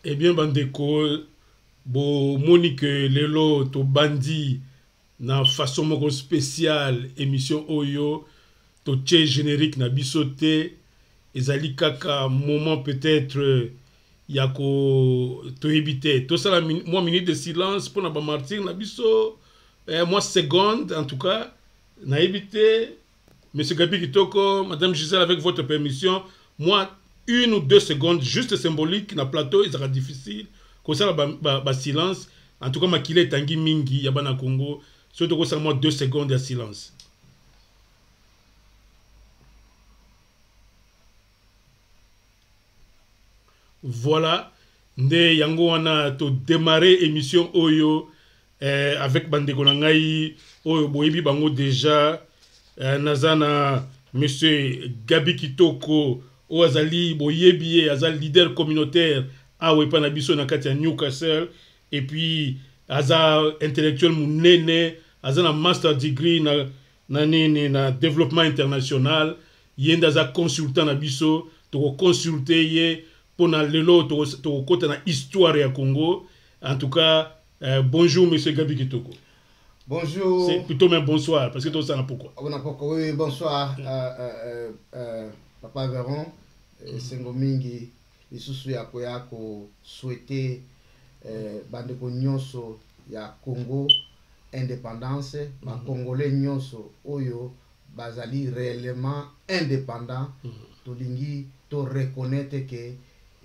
Eh bien, bandeko, bo Monique Lelo to bandi na façon moko spéciale émission Oyo to tche générique na bisote ezali kaka moment peut-être yako to éviter tout ça la moi minute de silence pour na ba martyr na biso moi seconde en tout cas na éviter monsieur Gabi Kitoko, madame Gisèle avec votre permission moi 1 ou 2 secondes juste symbolique na plateau il sera difficile comme ça ba silence en tout cas makile tangi mingi ya bana Congo surtout que ça moi 2 secondes de silence. Voilà, nde yango wana to démarrer émission Oyo avec bandeko na ngai Oyo boyebi bango déjà nazana monsieur Gabi Kitoko Oazali boyebi azali leader communautaire awe pa na biso na kati ya Newcastle et puis aza intellectuel munene aza na master degree na développement international yenda za consultant na biso to consulter ye pona lelo to kota na histoire ya Congo en tout cas bonjour monsieur Gabi Kitoko. Bonjour. C'est plutôt même bonsoir parce que tout ça n'a pourquoi. Oui, bonsoir Papa Véron Sengomingi lisusu ya ko souhaiter bandeko nyonso ya Congo indépendance ba congolais nyonso oyo bazali réellement indépendant tolingi to reconnaître que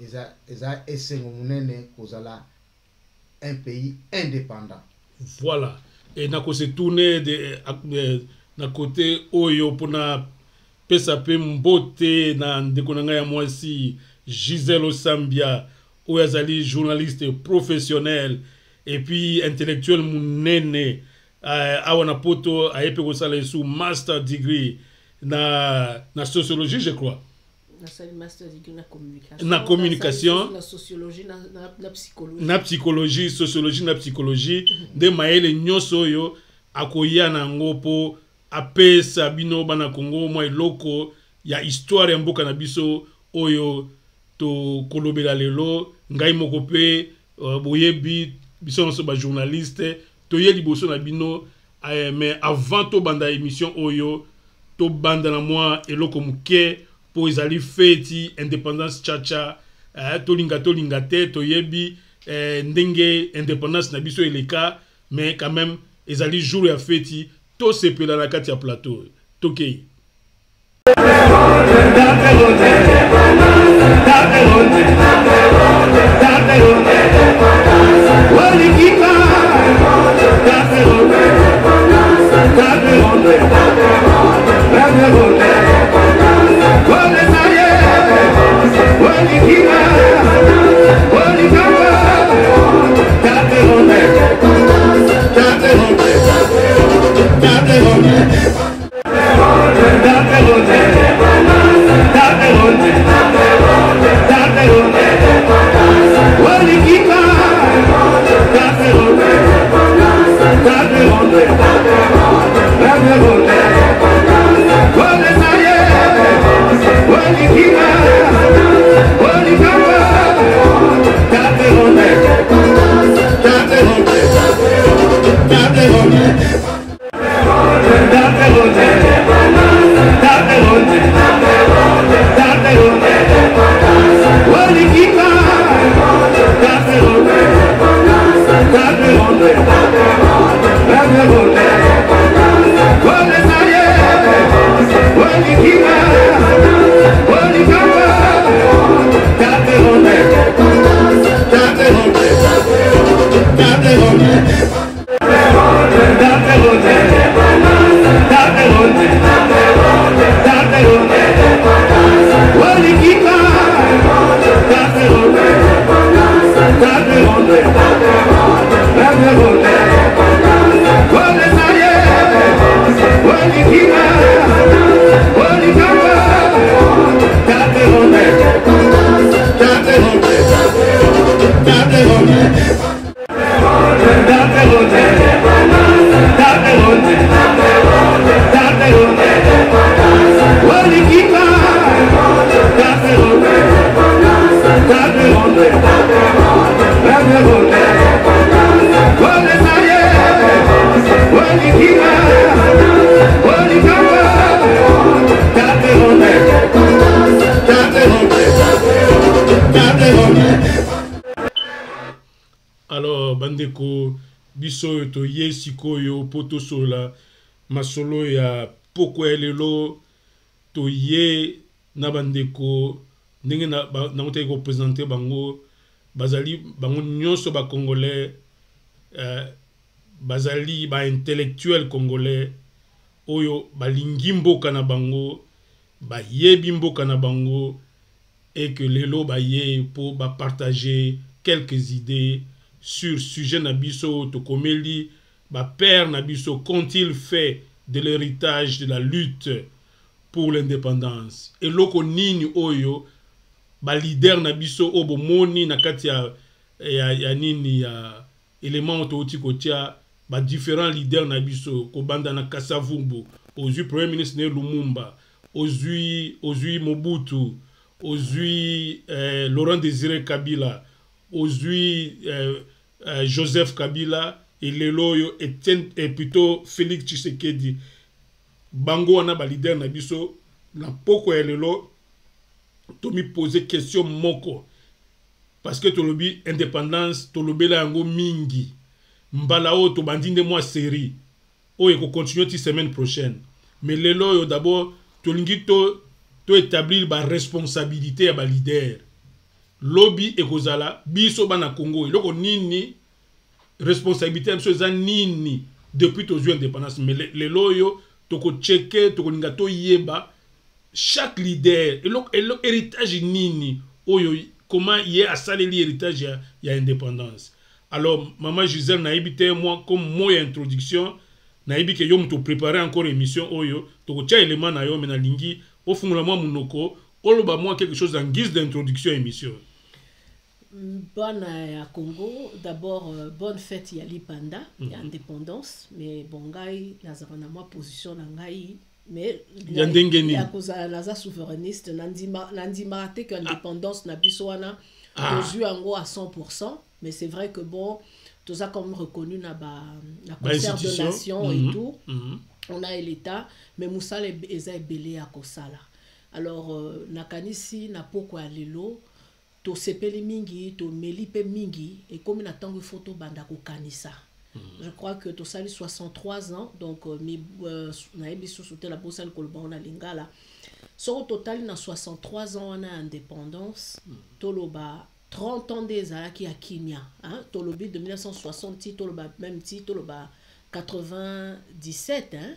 eza esengo munene kozala un pays indépendant. Voilà. Et na ko se tourner na côté oyo pona pesa pe mbote na ndeko na ngai ya mwasi Gisèle Osambia oyo azali journaliste professionnel et puis intellectuel munene awa na poto ayepe kosala sous master degree na sociologie je crois. Master degree na communication, na sociologie na psychologie. Na psychologie, sociologie na psychologie de maele nyonso oyo akoya na ngopo apesa bino bana Congo moi loko ya histoire ya mboka na biso oyo to kolobela lelo ngai moko pe boyebi biso nso ba journaliste to ye liboso na bino mais avant to banda émission oyo to banda na moi eloko muke po ezali feti indépendance chacha tolinga te to yebi ndenge indépendance na biso eleka mais quand même ezali jour ya feti to sepela na kati ya plateau tokei alors bandeko biso to ye sikoyo poto sola masolo ya poko elelo to ye na bandeko ndenge na ngota ko présenter bango bazali bango nyonso ba congolais bazali ba intellectuel congolais oyo balingi mboka na bango ba yebi mboka na bango et que lelo ba ye pour ba partager quelques idées sur sujet na biso to komeli ba père na biso qu'ont-ils fait de l'héritage de la lutte pour l'indépendance et loko nini oyo ba leader na biso obo moni na kati ya nini ya élément to tikotia ba différents leaders na biso ko banda na Kasavubu ozui premier ministre ne Lumumba ozui Mobutu ozui Laurent Désiré Kabila ozui Joseph Kabila et leloyo et plutôt Félix Tshisekedi bango wana ba leader na biso na poko ya lelo to mi poser question moko parce que tolobi indépendance tolobela yango mingi mbala o to bandinde moi série o e ko continuer ti semaine prochaine mais lelo yo d'abord tolingi to établir ba responsabilité ya ba leader lobby e kozala biso bana Congo eloko nini responsabilité biso za nini depuis to jour indépendance mais lelo yo to ko checker to kolinga to yeba chaque leader eloko héritage nini oyo comment y a saleli héritage ya indépendance. Alors maman Gisèle naibi te moi comme moi introduction naibi ke yo mto préparer encore émission oyo to ko tia élément na yo mena lingi o fungula moi munoko oloba moi quelque chose en guise d'introduction émission. Bonne à Congo, d'abord bonne fête ya Lipanda, ya indépendance, mais bon ngai nazana moi position na ngai mais il y a cause la souverainiste nandima te que indépendance na biso wana to ango à 100%, mais c'est vrai que bon tout ça comme reconnu na concert de nation et tout on a l'état mais musala eza belé à kosala alors nakanisi na poko ya lelo to sepeli mingi to melipe mingi et comme na tango photo banda ko kanisa. Je crois que tout ça 63 ans donc na ebiso soute la bossa le kolba na lingala so au total na 63 ans on a indépendance toloba 30 ans des alaki à Kenya hein tolobi de 1960 toloba même ti toloba 97 hein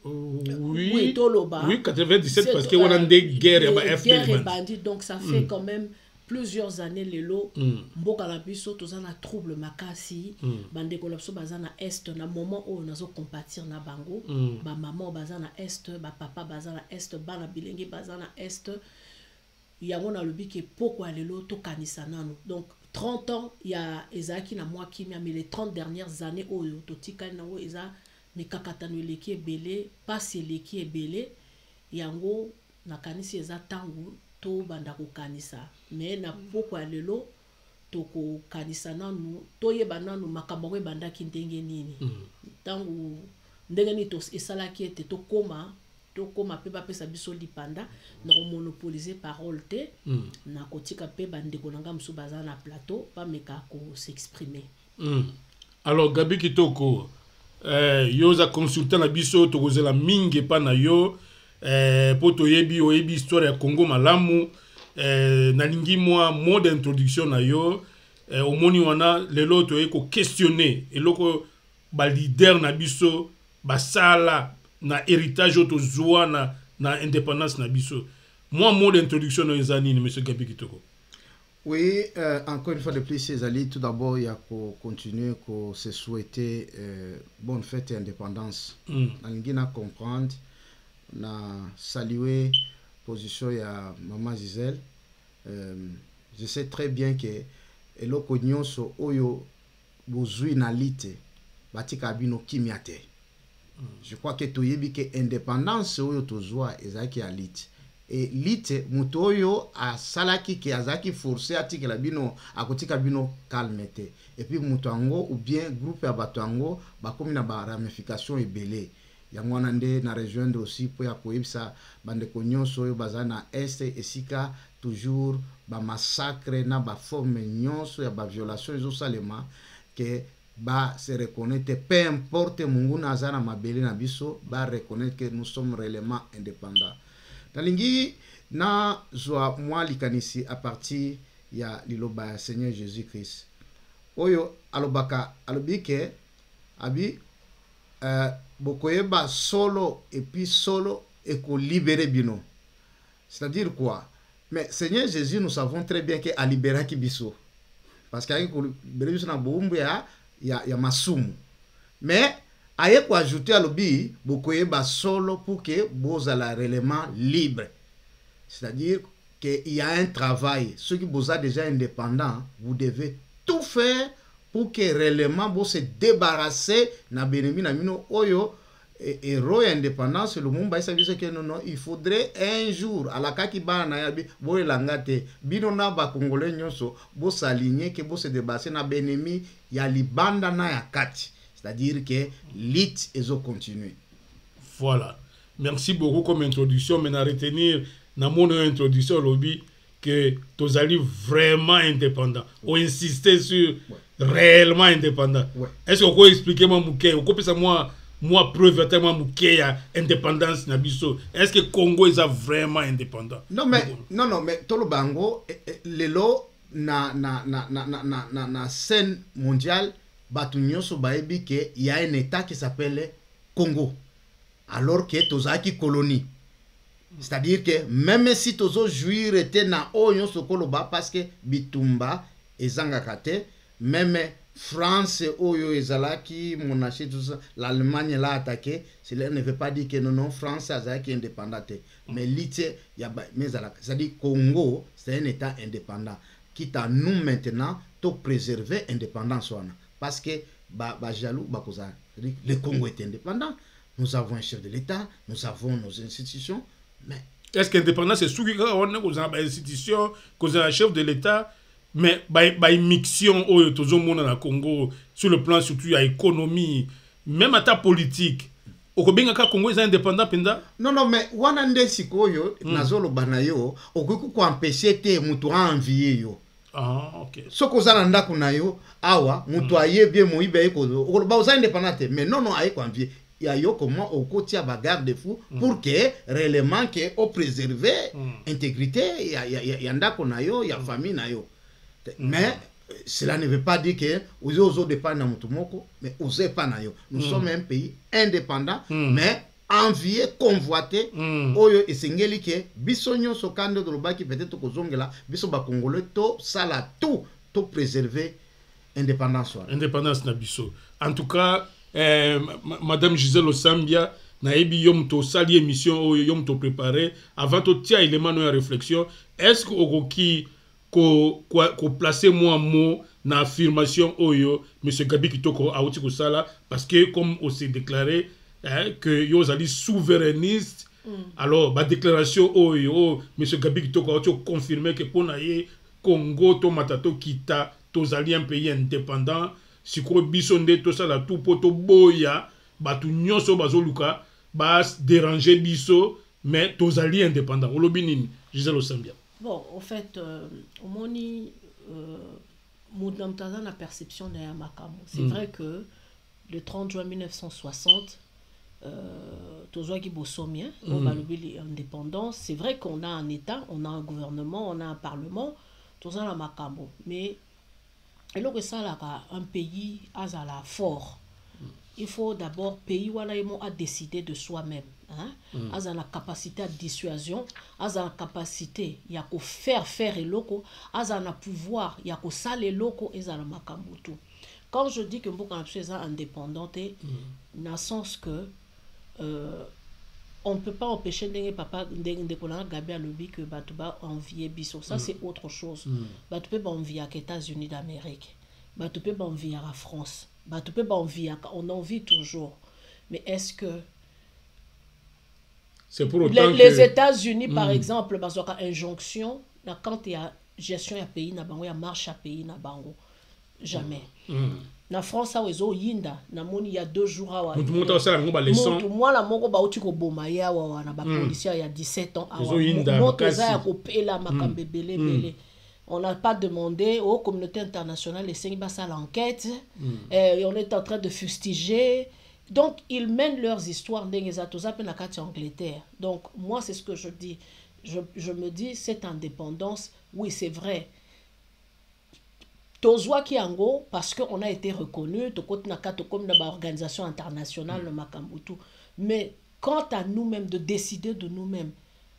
oui toloba oui 97 parce que on a des guerres et bandit donc ça fait quand même plusieurs années lelo mboka la biso tozana trouble makasi bande ko lapso bazana est na moment où nazo compatir na bango ba maman bazana est ba papa bazana est bana bilengi bazana est yango na lobi ke pourquoi lelo to kanisa nanu donc 30 ans il y a ezaki na moi qui mais les 30 dernières années oyo to tikali na wo eza mikakatano leki ebele pasi leki ebele yango na kanisi eza tangu to banda ko kanisa mais na poko lelo to ko kanisa nanu to yeba nanu makambo e banda ki ndenge nini tangu ndenge ni to esala ki ete to koma pe ba pesa biso lipanda na monopoliser parole te na kotika pe bande ko nanga msu baza na plateau pa meka ko s'exprimer. Alors Gabi Kitoko yo za consultant na biso to kozela mingi pa na yo poto yebi oyebi histoire ya Congo malamu nalingi moi mot d'introduction na yo omoni wana lelo to eko questionner eloko ba leader na biso basala na héritage to zwa na indépendance na biso moi mot d'introduction na ezani ni monsieur Gabi Kitoko. Oui, encore une fois de plus, Césali, tout d'abord, il y a pour continuer, pour se souhaiter bonne fête et indépendance. Nalingina comprendre, na saluer position ya maman Gisèle. Je sais très bien que eloko nyonso oyo bozui na lite batika bino kimiate. Je crois que toyebi que indépendance oyo tozwa ezaki ya lite. Et lite mutoyo a salaki ki azaki forcé atikela bino akotika bino calmete et puis mutango ou bien groupe ya batango bakomi na ba ramification ebele yango wana nde na rejoindre aussi po ya koyebisa bande ko nyonso oyo bazana est esika toujours ba massacre na ba forme nyonso ya ba violation ezosalema que ba se reconnaître peu importe mungu naza na mabele na biso ba reconnaître que nous sommes réellement indépendants. Nalingi na zwa mwa likanisi à partir ya liloba ya Seigneur Jésus-Christ oyo alobaka alobike abi bokoyeba solo et puis solo et ko libérer bino. C'est-à-dire quoi? Mais Seigneur Jésus, nous savons très bien qu'il a libéré Kibiso. Parce qu'il a libéré Kibiso na ya masumu. Mais aye ko ajouter à l'obi bokoyeba solo pour que bozala réellement libre. C'est-à-dire qu'il y a un travail. Ceux qui sont déjà indépendants, vous devez tout faire pour que réellement vous se débarrasser na benemi na mino oyo héros indépendance le monde ba savise que non il faudrait un jour à la kaki bana ya bi boye langate bino na ba congolais nyonso bo s'aligner que bo se débarrasser na benemi ya libanda na ya kati, c'est-à-dire que lit ezo continuer. Voilà, merci beaucoup comme introduction. Mais à retenir dans mon introduction lobby que tu allez vraiment indépendant. On insistait sur réellement indépendant. Est-ce qu'on peut expliquer moi mouké? On peut ça moi preuve tellement mouké à indépendance nabiso. Est-ce que Congo est vraiment indépendant? Non mais tout le bango lelo na scène mondiale batu nyonso baebi que il y a un état qui s'appelle Congo alors que tozaki colonie. C'est-à-dire que même si tozo jouir était na oyo sokoloba parce que bitumba ezanga kate même France oyo ezalaki monarchie tout ça l'Allemagne l'a attaqué, cela ne veut pas dire que non France azaki indépendante mais l'ité ya mais c'est-à-dire Congo c'est un état indépendant qui à nous maintenant to préserver indépendance parce que ba jaloux ba koza le Congo est indépendant, nous avons un chef de l'État, nous avons nos institutions. Mais est-ce qu'indépendance c'est sous on a une institution, qu'on a un chef de l'État, mais une mixtion au tout le monde dans le Congo sur le plan surtout à l'économie, même à ta politique. Au bien que Congo est indépendant penda? Non mais wana ndesiko yo nazolo banayo okuku ko empêcher te mutu envier yo. Ah OK. Soko zana ndako na yo awa mutu ayebie moibe eko ba oza indépendant mais non aye ko envier. Il y a yo comment au côté à bagarre de fou pour que réellement que au préserver intégrité il y a ndako na yo, il y a famille na yo. Mais cela ne veut pas dire que ozo dépend na mutumoko mais ozo pas na yo. Nous sommes un pays indépendant mais envié convoité oyo esengeli ke biso nyonso kando de lobaki peut-être kozongela biso ba congolais to sala tout to préserver indépendance. Indépendance na biso. En tout cas Madame Gisèle Osambia na ebi yom to sali émission yom to préparé avant to tia élément de réflexion. Est-ce que okoki ko placer moi mot na affirmation oyo monsieur Gabi Kitoko a outi ko sala parce que comme on s'est déclaré que yo ali souverainiste alors ba déclaration oyo monsieur Gabi Kitoko a outi confirmer que pour naie Congo to matato kita to zali un pays indépendant. Si ko bisonde to sala tout poto boya batu nyonso bazoluka bas déranger biso mais tozali indépendant olobinini Gisèle Osambia. Bon en fait au moni moudamtaza na perception de Yamakamo. C'est vrai que le 30 juin 1960 tozwaki bosomien on va l'oublier indépendance. C'est vrai qu'on a un état, on a un gouvernement, on a un parlement, toza na makambo mais et là que ça là un pays a la fort. Il faut d'abord pays wala a décidé de soi-même hein a la capacité à dissuasion, a la capacité ya ko faire et loko, a la pouvoir ya ko sale loko et za la makambo tout. Quand je dis que mboka est indépendante dans le sens que on ne peut pas empêcher des papa des Gabi à lobby que batuba envier biso ça c'est autre chose. Batupé envier aux États-Unis d'Amérique, batupé envier à la France, batupé envier on envie toujours. Mais est-ce que c'est pour autant les États-Unis par exemple bazoka injonction quand il y a gestion à pays na bango ya marche à pays na bango jamais. na France awa ezo yinda na moni ya 2 jours awa mutu osala ngo ba leçon mwana moko ba uti ko boma ya wa na ba policier ya 17 ans awa moto za ya kopela makambe belé. On n'a pas demandé aux communautés internationales les cinq à l'enquête et on est en train de fustiger. Donc ils mènent leurs histoires en Angleterre. Donc moi c'est ce que je dis. Je me dis cette indépendance, oui c'est vrai. Tozwa Kiango, parce qu'on a été reconnu, comme une organisation internationale, le Makambutu. Mais quant à nous-mêmes, de décider de nous-mêmes,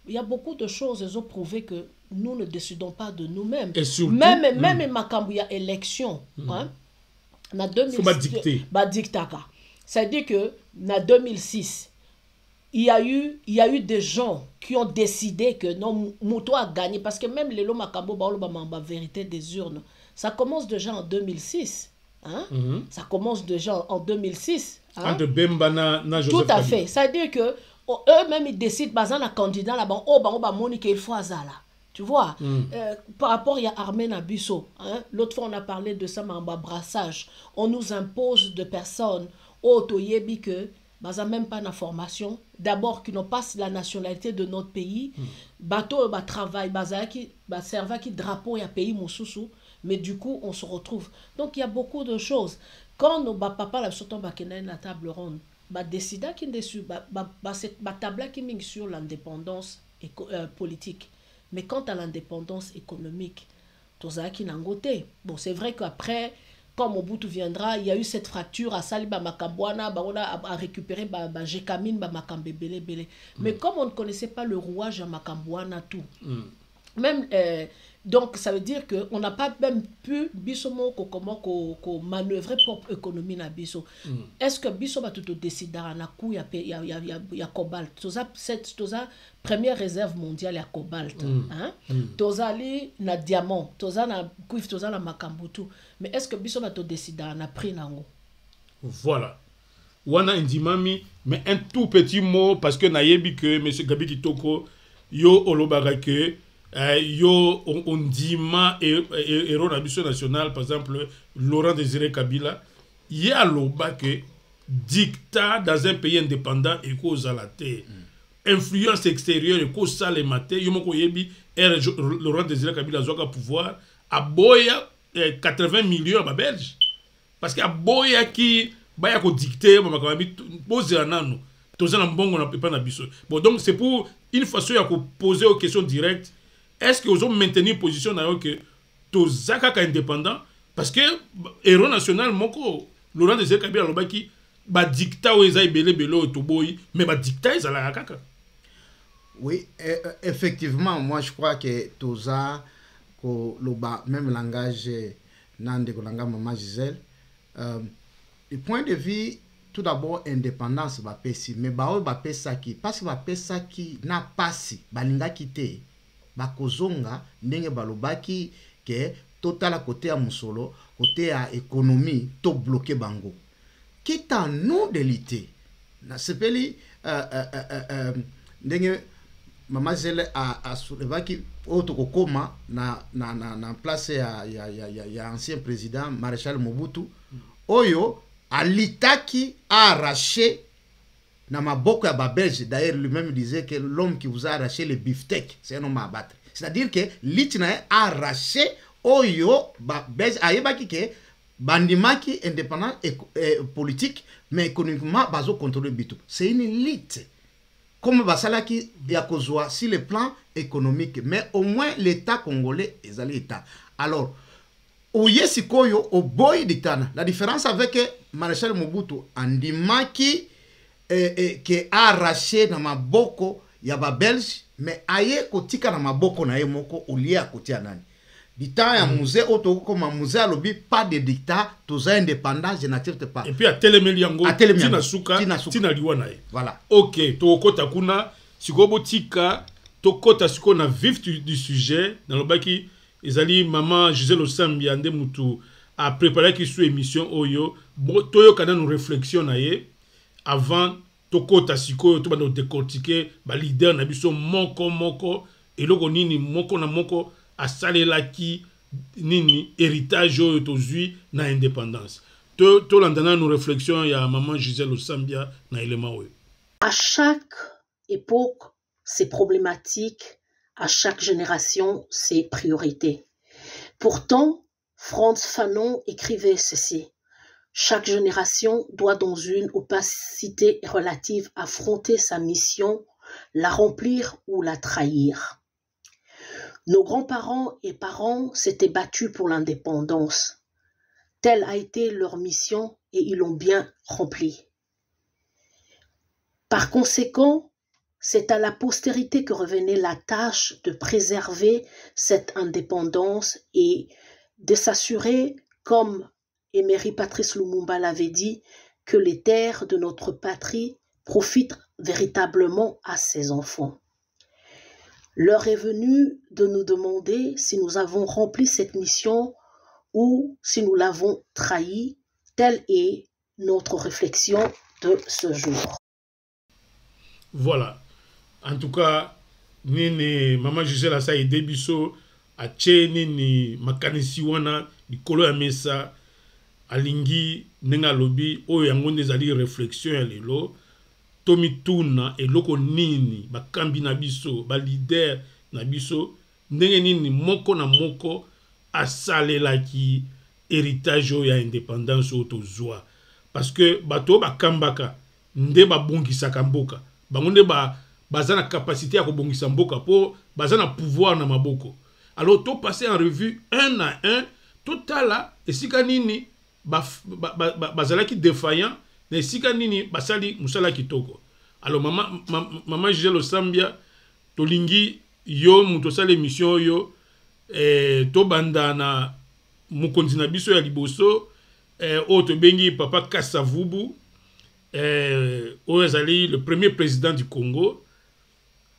il y a beaucoup de choses qui ont prouvé que nous ne décidons pas de nous-mêmes. Même Makambu, il y a élection. Hein? Il faut pas dicter. C'est-à-dire que en 2006, il y a eu des gens qui ont décidé que non, Mouto a gagné. Parce que même les Makambu, la vérité des urnes, ça commence déjà en 2006. Hein? Ça commence déjà en 2006. Hein? Entre Bemba na Joseph Tout à fait. C'est-à-dire que eux-mêmes, ils décident, bazan un candidat là-bas, Monique, il faut azala. Tu vois, par rapport à Armée Nabusso, hein? L'autre fois on a parlé de ça, mais en brassage. On nous impose de personnes, Toyebi que, bazan même pas la formation, d'abord qui n'ont pas la nationalité de notre pays, bateau, travail, bazan qui, servent qui drapeau et pays Moussoussou. Mais du coup, on se retrouve. Donc, il y a beaucoup de choses. Quand nos papas, la table ronde, décida qu'il dessus, table qui mine sur l'indépendance politique. Mais quant à l'indépendance économique, tout ça qui n'a goûté. Bon, c'est vrai qu'après, quand Mobutu viendra, il y a eu cette fracture à Saliba Makambouana, on a récupéré Jekamine, Makambe Belé. Mais comme on ne connaissait pas le rouage à Makambouana, tout, même. Donc, ça veut dire qu'on n'a pas même pu manœuvrer propre économie na biso. Est-ce que biso va tout décider à coup il y a cobalt. Tout ça première réserve mondiale à cobalt. Hein? Tout ça na diamant, tout ça na cuivre, tout ça na makambutu. Mais est-ce que biso va tout décider à prix nango? Voilà. Wana indimami, mais un tout petit mot parce que nayebi que monsieur Gabi Kitoko yo olobarake yo on dit héros d'ambition nationale, par exemple Laurent Désiré Kabila, il y a l'oba que dictat dans un pays indépendant et cause à la terre, influence extérieure et cause ça les matins, yomoko yebi Laurent Désiré Kabila zoka pouvoir à boya 80 millions à Belge parce qu'à boya qui baya ko dicter mama kamabi poser anano toza na mbongo na pepa na biso. Bon donc c'est pour une façon ya ko poser aux questions directes. Est-ce que vous avez maintenu position dans que tous indépendant parce que héros national moko Laurent Désiré Kabila lobaki ba dictat ou ezai belé to boy mais ba dictat ezala kaka. Oui, effectivement, moi je crois que toza ko loba même langage nande ko langa maman Gisèle du point de vue tout d'abord indépendance ba pesi mais ba pesa qui parce que ba pesa qui na pasi balinga kité bakozonga ndenge balobaki ke total à côté à musolo côté à économie to bloqué bango quitte à nous de l'ité na sepeli ndenge mama Zele a soulevaki otokokoma na place ya ancien président maréchal Mobutu oyo alitaki a arraché na maboko ya Belge. D'ailleurs lui-même disait que l'homme qui vous a arraché le beefsteak c'est un homme à battre. C'est-à-dire que l'itna a arraché oyo Belge ayebaki ke bandimaki indépendant politique mais économiquement bazo contrôler bitu. C'est une élite comme basalaki ya kozwa sur le plan économique mais au moins l'état congolais ezali état. Alors oye sikoyo o boy ditana la différence avec maréchal Mobutu andimaki qui a arraché na maboko ya ba Belge mais aye kotika na maboko na ye moko olie a kotia nani dictat ya musée auto comme musée alobi pas de dictat tous indépendants je n'accepte pas et puis à telemeli yango tina suka tina liwa na ye voilà. OK to kota kuna sikobo tika to kota siko na vif du sujet dans le baki ezali maman Gisèle Osambi ande mutu a préparé qui sous émission oyo toyo kana nous réflexion na ye avant tokota sikoyo to bando décortiquer ba leader na biso moko eloko nini moko na moko asalelaki nini héritage oyo tozui na indépendance to landana nos réflexions ya maman Gisèle Osambia na élément oui. À chaque époque, ses problématiques, à chaque génération, ses priorités. Pourtant, Frantz Fanon écrivait ceci. Chaque génération doit dans une opacité relative affronter sa mission, la remplir ou la trahir. Nos grands-parents et parents s'étaient battus pour l'indépendance. Telle a été leur mission et ils l'ont bien remplie. Par conséquent, c'est à la postérité que revenait la tâche de préserver cette indépendance et de s'assurer, comme Emery Patrice Lumumba l'avait dit, que les terres de notre patrie profitent véritablement à ses enfants. L'heure est venue de nous demander si nous avons rempli cette mission ou si nous l'avons trahie. Telle est notre réflexion de ce jour. Voilà. En tout cas, nini maman Gisèle asa aidé biso a tche nini makanisi wana likolo ya mesa alingi nenga lobi oyo yango ndezali réflexion ya lelo tomituna eloko nini bakambi na biso ba leader na biso ndenge nini moko na moko asalelaki héritage ya indépendance oyo tozwa parce que bato bakambaka nde babongisaka mboka bango nde baza na capacité ya kobongisa mboka po baza na pouvoir na maboko. Alors to passer en revue un à un totala esika nini bazalaki défaillant na esika nini basali musala kitoko. Alors maman Gisèle Osambia tolingi yo muto sala émission yo to banda na mukonzi na biso ya liboso o to bengi papa Kasavubu Ozali, le premier président du Congo,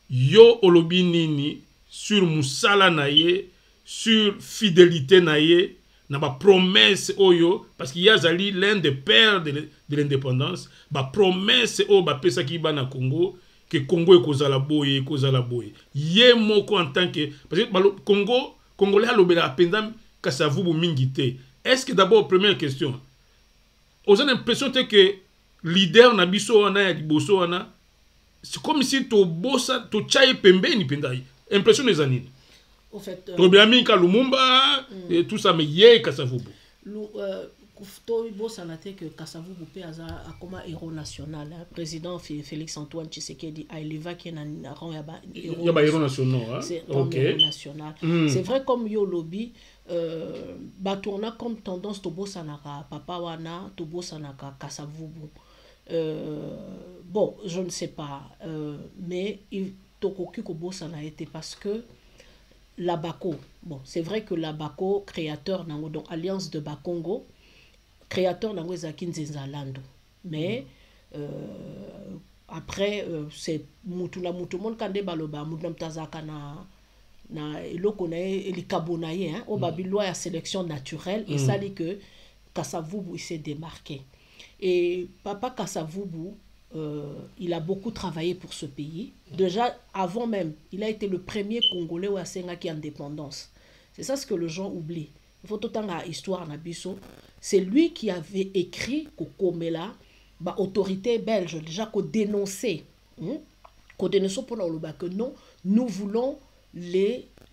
yo olobi nini sur musala naye, sur fidélité naye, na ba promesse oyo, parce qu'il y a zali l'un des pères de l'indépendance, ba promesse o ba pesa ki ba na Congo, que Congo e kozala boye, kozala boye. Ye moko en tant que, parce que Congo, Congolais a lobela apenda Kasavubu mingite. Est-ce que d'abord, première question, on a l'impression que leader na biso wana ya liboso wana c'est comme si to bossa to chaye pembeni pendai impression les anines au fait to biami ka Lumumba et tout ça mais yé Kasavubu to bossa na te que Kasavubu pe aza akoma héros national président Félix Antoine Tshisekedi a élevé qui na rang ya ba héros national c'est héros national c'est vrai comme yo lobby batourna comme tendance to bossa na papa wana to bossa na Kasavubu. Bon, je ne sais pas, mais Tokoki Kobosa n'a été parce que l'Abaco, bon, c'est vrai que l'Abaco, créateur dans donc Alliance de Bakongo, créateur dans Zakin Zenzalando, mais après, c'est Moutula Moutoumon Kande Baloba, Moudam Tazaka na eloko na elikabonaye, au Babilois à sélection naturelle, et ça dit que Kasavubu il s'est démarqué. Et papa Kasavubu, il a beaucoup travaillé pour ce pays. Déjà, avant même, il a été le premier Congolais où a qui indépendance. C'est ça ce que les gens oublient. Il faut tout le temps la histoire Nabiso. C'est lui qui avait écrit Kokomela, autorité belge, déjà qu'on dénonçait. Qu'on dénonçait pour le que non, nous voulons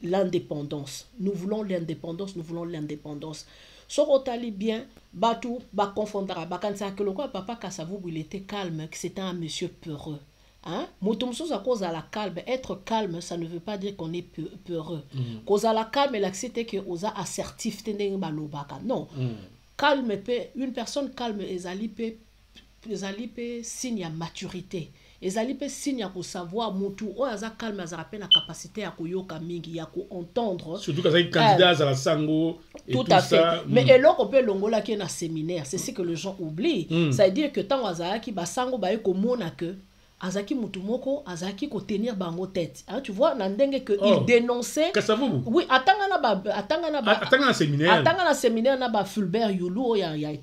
l'indépendance. Nous voulons l'indépendance, nous voulons l'indépendance. Sorotali bien, Batou, confondra, Bakansa que le quoi, papa Kasavubu, il était calme, que c'était un monsieur peureux. Hein? Moutoumsous à cause à la calme, être calme, ça ne veut pas dire qu'on est peureux. Cause à la calme, elle accepte que osa assertif, non. Calme, une personne calme, ezalipe signe à maturité. Ezalipe signe à savoir, moutou, o aza calme, aza rappelle la capacité à koyoka mingi, à entendre. Surtout quand il y a un candidat à la sango. Tout à fait. Mais alors, on peut l'ongola qui est un séminaire, c'est ce que les gens oublient. Ça veut dire que tant azaki, basango, bae komona que. Azaki Mutumoko, Azaki ko tenir bango tête. Hein, tu vois, nandenge que il dénonçait. Kasavubu. Oui, attanga séminaire. Attanga séminaire na ba Fulbert Youlou, il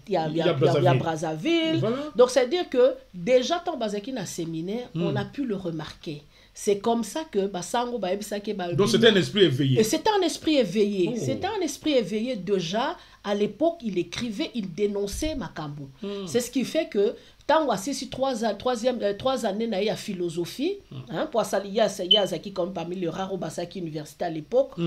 y a Brazzaville. Voilà. Donc c'est dire que déjà tant Bazaki na séminaire, on a pu le remarquer. C'est comme ça que Basango donc c'était un esprit éveillé. Et c'était un esprit éveillé. C'était un esprit éveillé déjà. À l'époque, il écrivait, il dénonçait Makambo. C'est ce qui fait que tant que 3 années na ya philosophie, hein, pour ça il y a qui comme parmi les rares Basaki université à l'époque,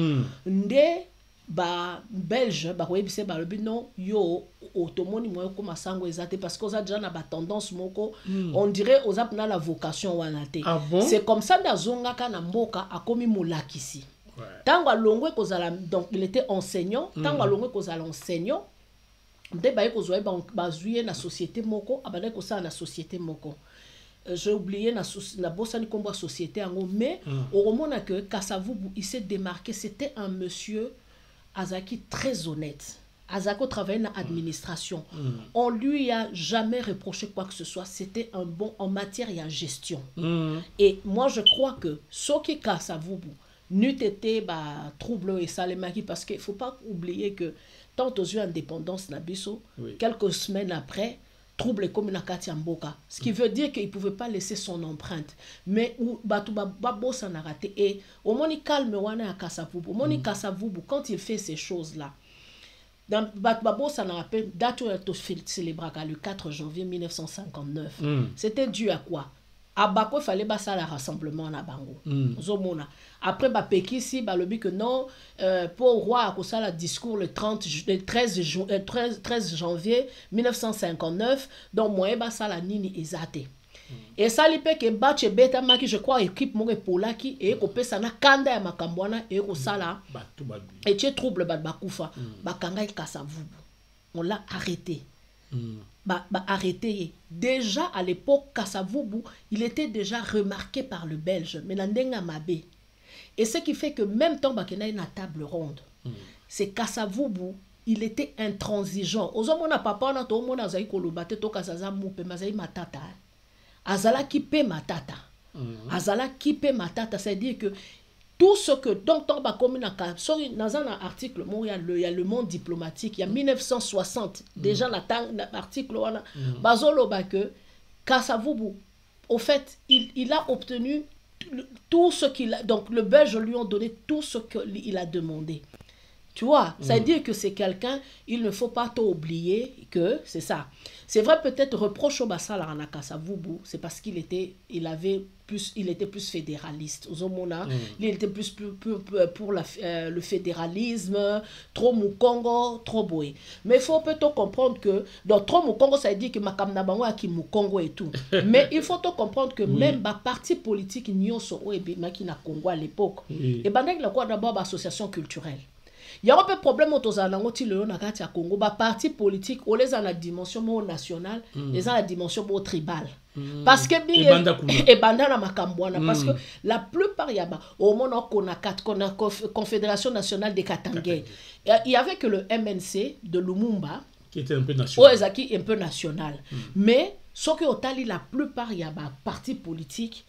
ndé ba belge ba webise ba lobi non yo automoni moyo ko masango ezate parce que oza déjà na ba tendance moko on dirait oza na la vocation wana te. C'est comme ça ndazonga kana mboka akomi molakisi. Tango alongwe kozala donc il était enseignant, tango alongwe kozala enseignant, nde baye kozwa bazuye na société moko abane kosala na société moko. J'ai oublié na bosani kombo société ango mais au romona que Kasavubu il s'est démarqué, c'était un monsieur Azaki très honnête. Azako travaillait dans l'administration. On lui a jamais reproché quoi que ce soit. C'était un bon en matière et en gestion. Et moi, je crois que ce qui Kasavubu n'eût été trouble et salemaki parce qu'il ne faut pas oublier que tant aux yeux indépendance Nabiso, quelques semaines après, trouble comme na Katia Mboka. Ce qui veut dire qu'il ne pouvait pas laisser son empreinte. Mais où Babo s'en a raté. Et au moins il calme wana à Kasavubu. Au moins il Kasavubu, quand il fait ces choses-là, dans Babo s'en a rappelé, date où il célébra le 4 janvier 1959. C'était dû à quoi? À Bako, il fallait passer à la rassemblement à Bango. Après, Pekisi, le dit que non, pour le roi, à ça, le discours le 13 janvier 1959, donc moi, ça la nini ezate. Et ça, il peut que Bache Beta Maki, je crois, équipe mon Polaki, et qu'on peut ça na kanda ya makambwana, et qu'on ça là, et tu trouble Bakoufa, Bakanga et Kasavubu. On l'a arrêté. Arrêté. Déjà à l'époque, Kasavubu, il était déjà remarqué par le Belge, mais Nandenga Mabé. Et ce qui fait que même temps qu'il y a une table ronde, c'est Kasavubu, il était intransigeant. Ozomona papa on a tout monde azai kolobate to kasaza mupe mazai matata. Azala kipe matata. Azala kipe matata, c'est-à-dire que tout ce que donc dans dans un article il y a le monde diplomatique, il y a 1960 déjà l'article bazolo que Kasavubu au fait il a obtenu tout ce qu'il a, donc le Belge lui ont donné tout ce qu'il a demandé. Tu vois, ça veut dire que c'est quelqu'un, il ne faut pas oublier que c'est ça. C'est vrai, peut-être reproche au Bassala à Kasavubu, c'est parce qu'il était plus fédéraliste. Il était plus pour le fédéralisme, trop Mukongo, trop boé. Mais il faut peut-être comprendre que dans trop Mukongo, ça veut dire que Makamna Bango a qui Mukongo et tout. Mais il faut comprendre que même les partis politiques Nyoso Makina Congo à l'époque, et Bandek la quoi d'abord association culturelle. Il y a un peu de problème autour de la Congo. Les partis politiques, on les a la dimension nationale, les a la dimension tribale. Parce que parce que la plupart, il y a Confédération nationale des Katangais. Il y avait que le MNC de Lumumba, qui était un peu national. Qui est un peu national. Mais, ce que la plupart, il y a des partis politiques.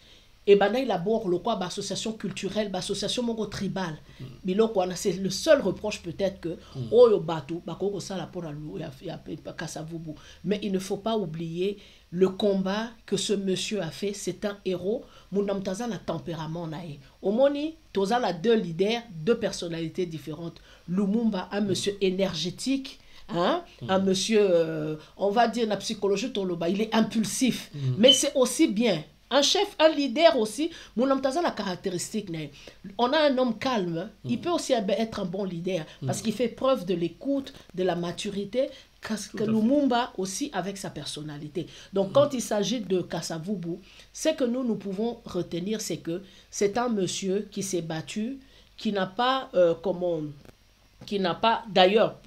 Et ben il aborde le quoi association culturelle, association mongo tribale. C'est le seul reproche peut-être que oyo batu bako ça la pour ya Kasavubu. Mais il ne faut pas oublier le combat que ce monsieur a fait, c'est un héros. Mounam taza na tempérament nae. Au moni toza la deux leaders, deux personnalités différentes. Lumumba, un monsieur énergétique. Hein? Un monsieur, on va dire la psychologie toloba, il est impulsif, mais c'est aussi bien. Un chef, un leader aussi, mon homme a la caractéristique. On a un homme calme, il peut aussi être un bon leader parce qu'il fait preuve de l'écoute, de la maturité, que Lumumba aussi avec sa personnalité. Donc quand il s'agit de Kasavubu, ce que nous pouvons retenir, c'est que c'est un monsieur qui s'est battu, qui n'a pas, d'ailleurs,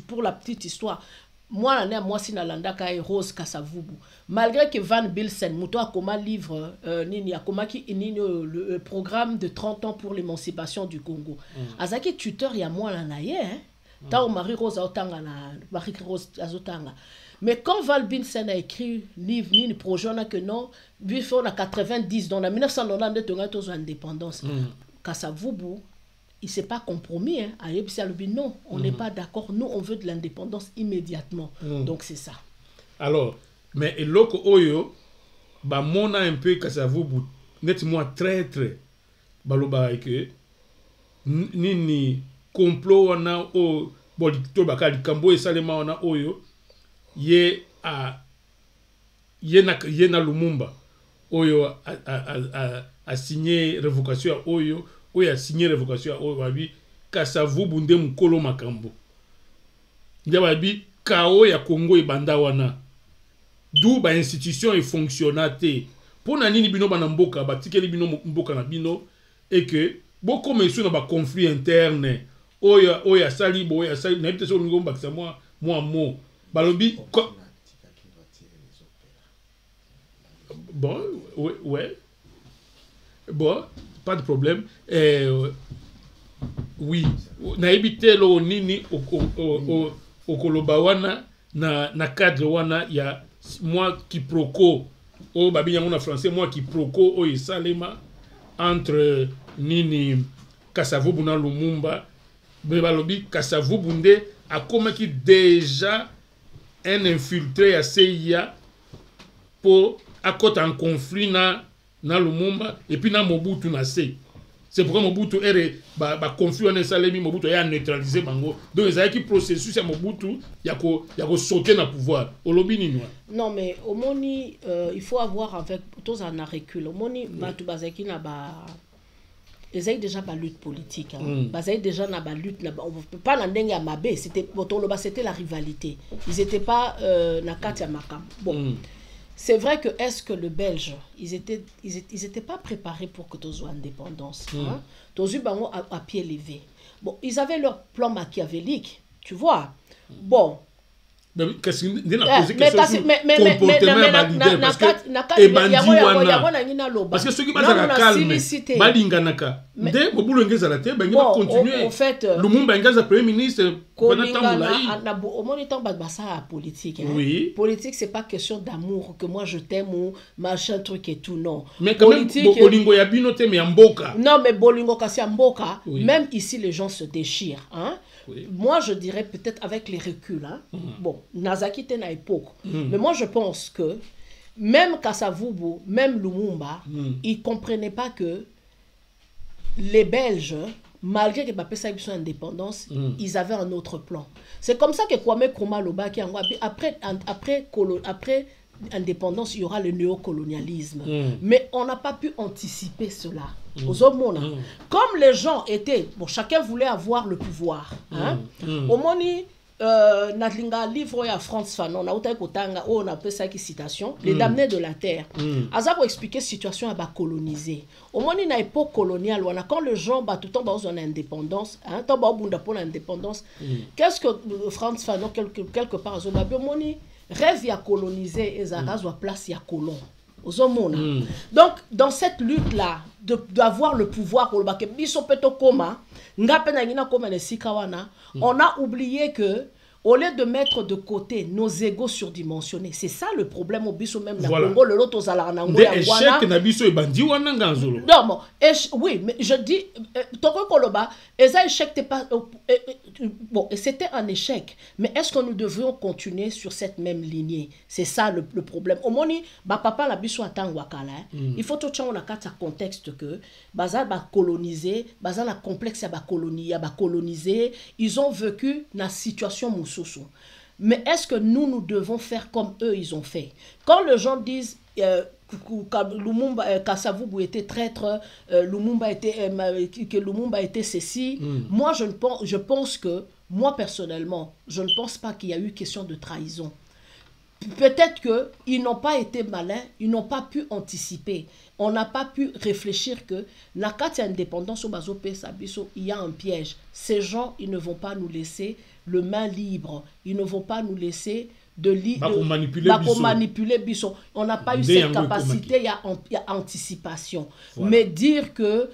pour la petite histoire, moi si nalanda ka Rose Kasavubu malgré que Van Bilsen muto akoma livre nini akoma ki nini le programme de 30 ans pour l'émancipation du Congo azaki tuteur ya moi na ye ta Marie Rose otanga na Marie Rose azotanga. Mais quand Van Bilsen a écrit livre nini projet na que non bifo na 90 dans la 1992 tonga tozo indépendance Kasavubu il ne s'est pas compromis. Non, on n'est pas d'accord. Nous, on veut de l'indépendance immédiatement. Donc, c'est ça. Alors, mais l'autre oyo, mona un peu Kasavubu, net moi traître baloba que nini complot wana o bolito bakali kambo esalema wana oyo ye na Lumumba oyo a signé révocation oyo a signé révocation oyo babi Kasavubu nde mukolo makambo ndia babi kao ya Congo ebanda wana d'où ba institution et fonctionnate pour na nini bino bana mboka batikeli bino mboka na bino et que beaucoup mais sur na ba conflit interne oya sali na bité so ngomba kisa moi balobi bon ouais bon pas de problème oui na ebité lo nini au koloba wana na cadre wana ya moi qui proco o babi yango na français moi qui proco o esalema entre nini Kasavubu na Lumumba balobi Kasavubu nde akomaki déjà un infiltré à CIA pour akota en conflit na Lumumba et puis na Mobutu na se. C'est pourquoi Mobutu ba conflit on esalemi Mobutu a neutralisé bango. Donc ils qui processus à Mobutu yako sauter na pouvoir. Olobi ni noa. Non mais au moni il faut avoir avec tous en recul. Au moni batu bazaki na ba ils avaient déjà la lutte politique. Ils avaient déjà la lutte. On ne peut pas l'endénger à Mabé. C'était la rivalité. Ils n'étaient pas na Katia Makam. Bon. C'est vrai que est-ce que le Belge, ils étaient pas préparés pour que tu sois indépendance. Tu as eu à pied levé. Bon, ils avaient leur plan machiavélique. Tu vois. Bon. Mais qu'est-ce que parce que ceux qui basent balinganaka dès bobulu ngezala te ba continuer en fait Lumumba ngeza premier ministre pendant temps na au moniteur basa politique oui politique c'est pas question d'amour que moi je t'aime ou machin truc et tout non mais quand même bolingo ya bino te mais mboka non mais bolingo kasi mboka même ici les gens se déchirent hein. Oui. Moi, je dirais peut-être avec les reculs. Hein. Bon, Nazaki était à l'époque. Mais moi, je pense que même Kasavubu, même Lumumba, ils ne comprenaient pas que les Belges, malgré qu'ils n'avaient pas eu son indépendance, ils avaient un autre plan. C'est comme ça que Kwame Nkrumah Loba, après indépendance, il y aura le néocolonialisme. Mais on n'a pas pu anticiper cela. Aux hommes, comme les gens étaient, bon, chacun voulait avoir le pouvoir. Hein? Au moni, Natlinga livre à France Fanon, on appelle ça qui citation, les damnés de la terre. Aza pour expliquer la situation à colonisée. Au moni na époque coloniale, quand les gens bat tout le temps dans indépendance, hein, tant pour l'indépendance, qu'est-ce que France Fanon quelque part au moni rêve à coloniser et Zara doit place à colon. Donc, dans cette lutte-là, d'avoir le pouvoir, on a oublié que, au lieu de mettre de côté nos égos surdimensionnés, c'est ça le problème au biso même dans le Congo, le lot aux Alaranango. Non, oui, mais je dis, Toko Koloba, échec pas. Bon, c'était un échec, mais est-ce que nous devrions continuer sur cette même lignée? C'est ça le problème. Au moni, papa la biso attend wakala. Il faut tout le temps contexte que Baza va coloniser, Baza la complexe va coloniser, ils ont vécu la situation moussou. Mais est-ce que nous devons faire comme eux ils ont fait? Quand les gens disent Lumumba, Kasavubu était traître, Lumumba était ceci, moi je pense que, moi personnellement, je ne pense pas qu'il y a eu question de trahison. Peut-être qu'ils n'ont pas été malins, ils n'ont pas pu anticiper. On n'a pas pu réfléchir que la carte indépendance au Bazope Sabiso, il y a un piège. Ces gens, ils ne vont pas nous laisser le main libre. Ils ne vont pas nous laisser manipuler Bisson. On n'a pas eu cette capacité, il y a anticipation. Voilà. Mais dire que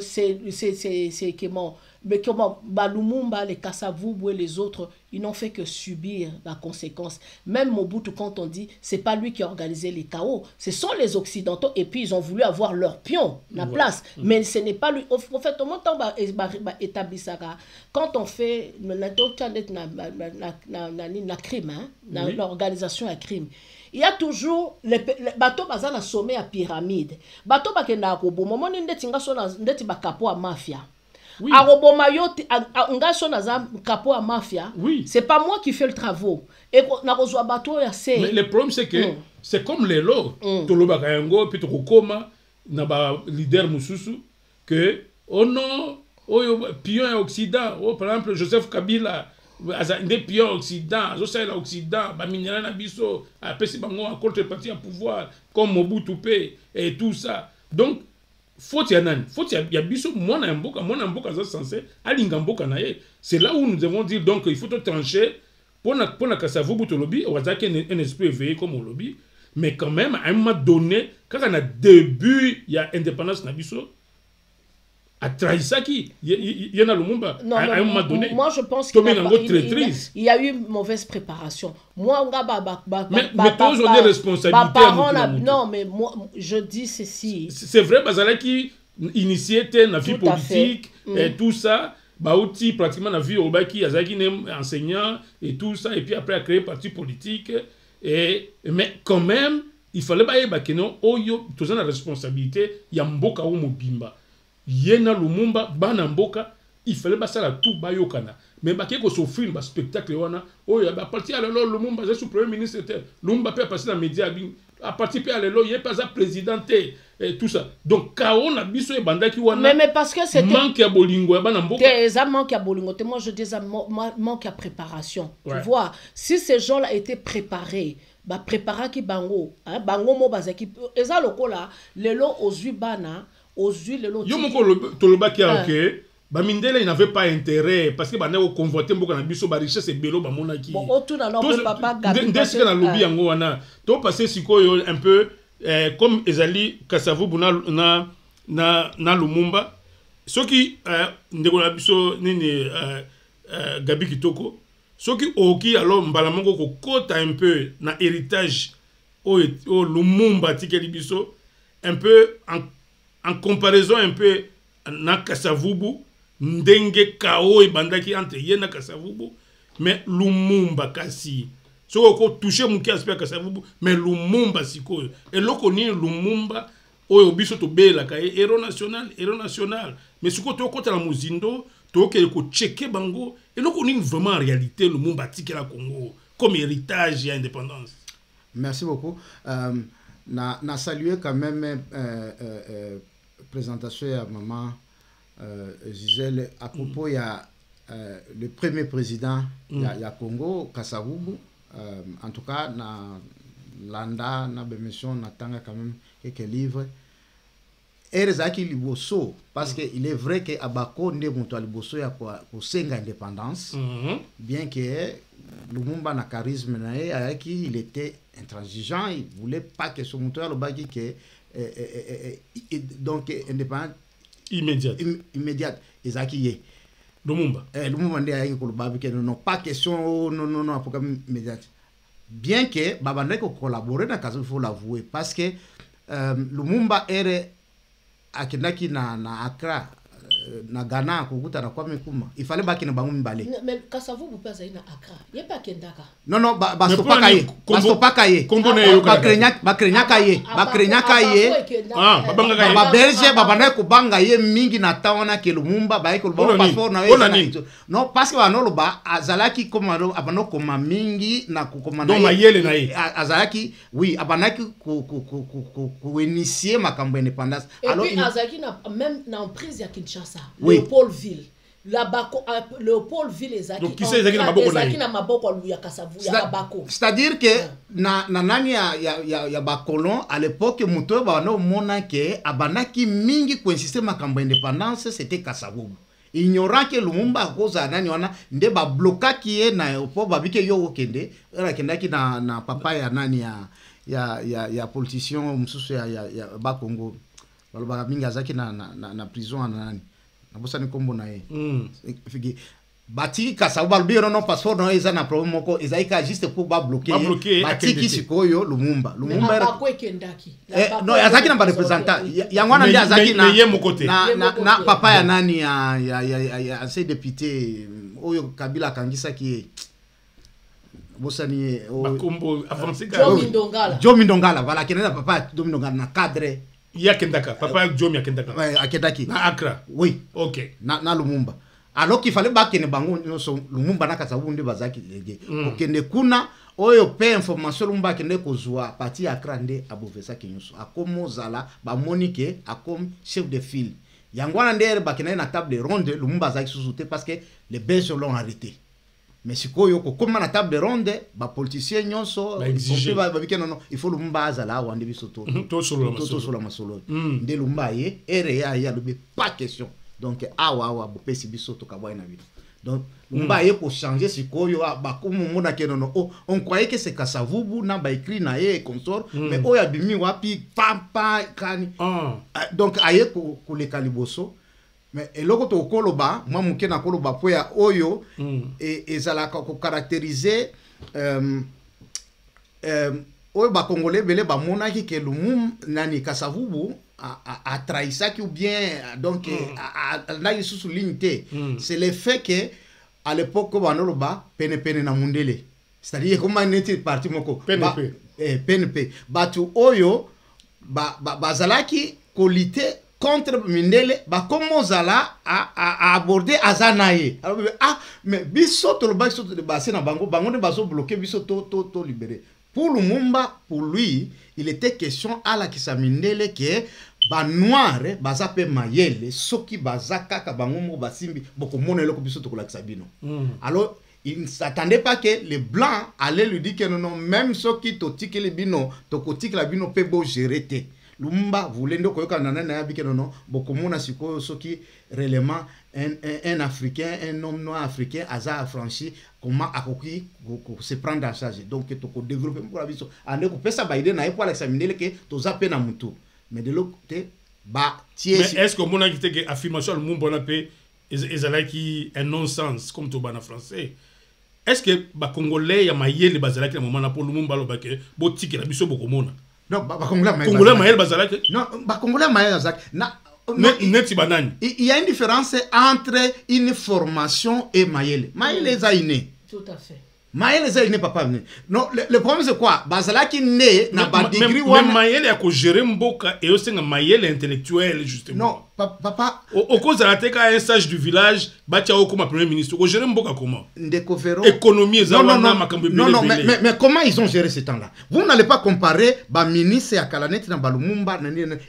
c'est comment mais comment Lumumba, les Kasavubu et les autres, ils n'ont fait que subir la conséquence. Même Mobutu, quand on dit, c'est pas lui qui a organisé les chaos, ce sont les Occidentaux, et puis ils ont voulu avoir leur pion, la place. Mais ce n'est pas lui. En fait, au moment où on établit ça, quand on fait la crime, l'organisation à crime, il y a toujours les bateaux basés na sommet à pyramide. Bateau bakenda ko bo moment ndeti ngaso na ndeti bakapo a mafia. Oui. Aroboma yote ngaso na za kapo a mafia. Oui. C'est pas moi qui fais le travaux. Et na kozwa bateau ya c'est. Mais le problème c'est que c'est comme les lots. Toloba kayango puis tokoma na ba leader mususu que oh non, oh pion occident, oh par exemple Joseph Kabila des pions occident, l'Occident, minéral na biso, après c'est bango en contrepartie à pouvoir, comme Mobutu et tout ça. Donc, faut y a biso, moi na mboka ça censé, alinga mboka na ye. C'est là où nous devons dire, donc, il faut te trancher, pour na Kasavubu to lobby, on va dire qu'il y a un esprit éveillé comme au lobby, mais quand même, à un moment donné, quand on a début, il y a indépendance na biso, à Trahisaki, il y en a Lumumba. Non, à un moment donné, moi je pense qu'il y a eu une mauvaise préparation. Moi, mais toi, on a des responsabilités. Non, mais moi, je dis ceci. C'est vrai, Bazalaki initié la vie politique et tout ça. Baouti, pratiquement, la vie au Baki, Azaki enseignant et tout ça. Et puis après, a créé parti politique. Mais quand même, il fallait pas que non, tous la responsabilité, il y a Mboka ou Mobimba. Yena Lumumba bana mboka il fallait basala tout bayokana mais baké ko souffrir ba spectacle wana oyo ba parti à lelo Lumumba je suis premier ministre Lumumba peut passer dans média à partir à lelo il est pas présidenté et tout ça donc kao na biso e bandaki wana mais parce que c'était manque à bolingo bana mboka des manque à bolingo moi je dis manque à préparation tu vois si ces gens-là étaient préparés ba préparer ki bango bango mo bazaki eza lokola lelo ozui bana yo moko toloba ki ok ba mindele il n'avait pas intérêt parce que ba ndeko convoiter mboka na biso ba richesse ebelo ba monaki bon otuna na papa gabi ndesika na lobby yango wana to passer sikoyo un peu comme ezali Kasavubu na Lumumba soki ndeko na biso nini Gabi Kitoko soki oki alors mbala moko ko kota un peu na héritage o Lumumba tikeli biso un peu en comparaison un peu na Kasavubu ndenge kao ebandaki entre ye na Kasavubu mais Lumumba kasi so ko toucher muki aspect Kasavubu mais Lumumba sikoyo eloko ni Lumumba oyo biso to bela ka héros national mais siko to kota na muzindo to ke ko checker bango eloko ni vraiment en réalité Lumumba tikela Congo comme héritage et indépendance. Merci beaucoup. Na saluer quand même présentation à maman Gisèle à propos il y a le premier président il y a Congo Kasavubu en tout cas na landa na bemission na tanga quand même quelques livres erezaki liboso parce que il est vrai que abako nde moto liboso ya ko senga indépendance bien que Lumumba na charisme na ayaki il était intransigeant il voulait pas que son moteur le bagi que donc indépendant immédiate ezaki ye Lumumba nde ayaki ko babi que non pas question non programme immédiat bien que babandai ko collaborer na kazo il faut l'avouer parce que Lumumba ere akendaki na Accra na Ghana kukuta na Kwame Nkrumah il fallait baki na bango mbale mais Kasavubu pas na Accra yepa kendaka non bastopaka ye bakrenyaka ye ba Belge babanda ko banga ye mingi na taona ke Lumumba ba ko ba passeport na ye non parce que banolo ba azalaki komando abano koma mingi na kokoma na mayele na ye azalaki oui abanaki ko initier makambo indépendance alors azalaki na même na prise ya Kinshasa Léopoldville Léopoldville ezaki donc qui c'est ezaki na maboko ya Kasavubu ya Babako c'est-à-dire que na nani ya ba colon à l'époque muto ba no mona que abanaki mingi ko insister makambo indépendance c'était Kasavubu ignorant que Lumumba koza nani wana nde ba blokaki ye na po babike yo okende era kendaki na papa ya nani ya politicien mususu ya ba Congo baloba mingi azaki na prison na nani nabosani kombo na ye figi batiki Kasavubu balobi non passeport non eza na problème moko ezaika juste pour ba bloquer batiki sikoyo Lumumba non azaki na ba représentant yangwana ndi azaki na papa ya nani ya ces députés oyo Kabila kangisa ki bosani bakombo avancé Jomi Ndongala voilà kenena papa Jomi Ndongala na cadre yakendaka papa Jomi yakendaka akendaki na Accra oui OK na Lumumba alors qu'il fallait bakene bango nyonso Lumumba na Kasavubu ndi bazaki lege okende kuna oyo pe information Lumumba kende kozwa parti Accra nde abovesa kinyoso akomo zala ba monique akom chef de file yangwana ndere bakene na table ronde Lumumba zaki sous-souté parce que les Belges l'ont arrêté. Mais si koyo ko comme na table ronde ba politicien nyonso ba bikeno non il faut Lumumba azala wande bisoto to solo la masolo nde Lumumba ye ere ya lobe pas question donc awa bopesi bisoto kabwa na bino donc Lumumba ye ko changer si koyo ba komo mona keno no on croyait que c'est Kasavubu na ba écrit na ye consort mais oya bimi wapi papa kani donc aye ko le kaliboso. Mais eloko to koloba moi muke na koloba po ya oyo ezalaka ko caractériser oyo ba congolais belé ba monaki ke Lumumba nani Kasavubu a trahisaki ou bien donc na yesu souligne c'est le fait que à l'époque ko banoloba pene na mundele c'est-à-dire comment n'était parti moko PNP batu oyo bazalaki kolite contre Mindele ba comment zala a aborder azanaye mais biso to ba biso de bassin na bango ne baso bloquer biso to libérer pour Lumumba pour lui il était question à la kisa Mindele que ba noir bazape mayele soki bazaka ka bango mo basimbi boko monelo ko biso to la kisabino alors il ne s'attendait pas que les blancs allaient lui dire que non même soki to tiki le bino to kotiki la bino pe bo gérer te. Lumumba voulait ndo koyoka nana na yabike non bokomona sikoyo soki réellement un africain un homme noir africain aza affranchi comment akoki se prendre en charge donc to ko développer pour la vision ande ko pesa ba idée na pour l'examiner que to zape na mutu mais de l'autre côté ba tie mais est-ce que mona kite que affirmation Lumumba na pe ezalaki un non-sens comme to bana français est-ce que ba congolais ya mayele bazalaki na moment na pour Lumumba lo ba ke bo tikela biso bokomona. Non, Congolais Maël Bazalak. Non, Congolais Maël Bazalak. Il y a une différence entre une formation et Maël. Maël est aîné. Tout à fait. Maël est aîné, papa. Non, le problème c'est quoi? Bazalak est né, n'a pas degré. Mais Maël a géré Mboka et aussi un Maël intellectuel, justement. Non, papa. Au cause de la tête, un sage du village, Batiao comme premier ministre. Au géré Mboka comment? Économie, non, mais comment ils ont géré ce temps-là? Vous n'allez pas comparer ba ministre à Kalanet na Balumumba,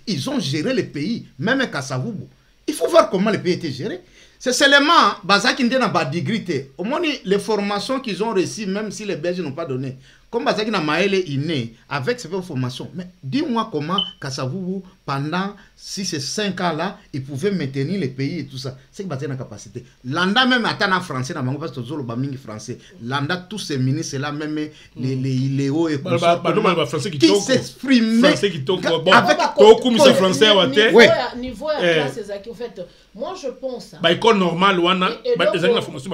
ils ont géré le pays, même Kasavubu. Il faut voir comment le pays était géré. C'est seulement Bazaki n'a pas digrité. Au moins les formations qu'ils ont reçues, même si les Belges n'ont pas donné. Comme Bazaki n'a Maël est né avec ces formations. Mais dis-moi comment Kasavubu, pendant 6 et 5 ans là, il pouvait maintenir le pays et tout ça. C'est que Bazaki n'a capacité. Landa même attend en français, parce que tout le monde français. Landa tous ces ministres là, même les Léo et tout ça. Qui s'expriment avec tout le français à terre. Niveau à classe, en fait, moi je pense. École normale, la formation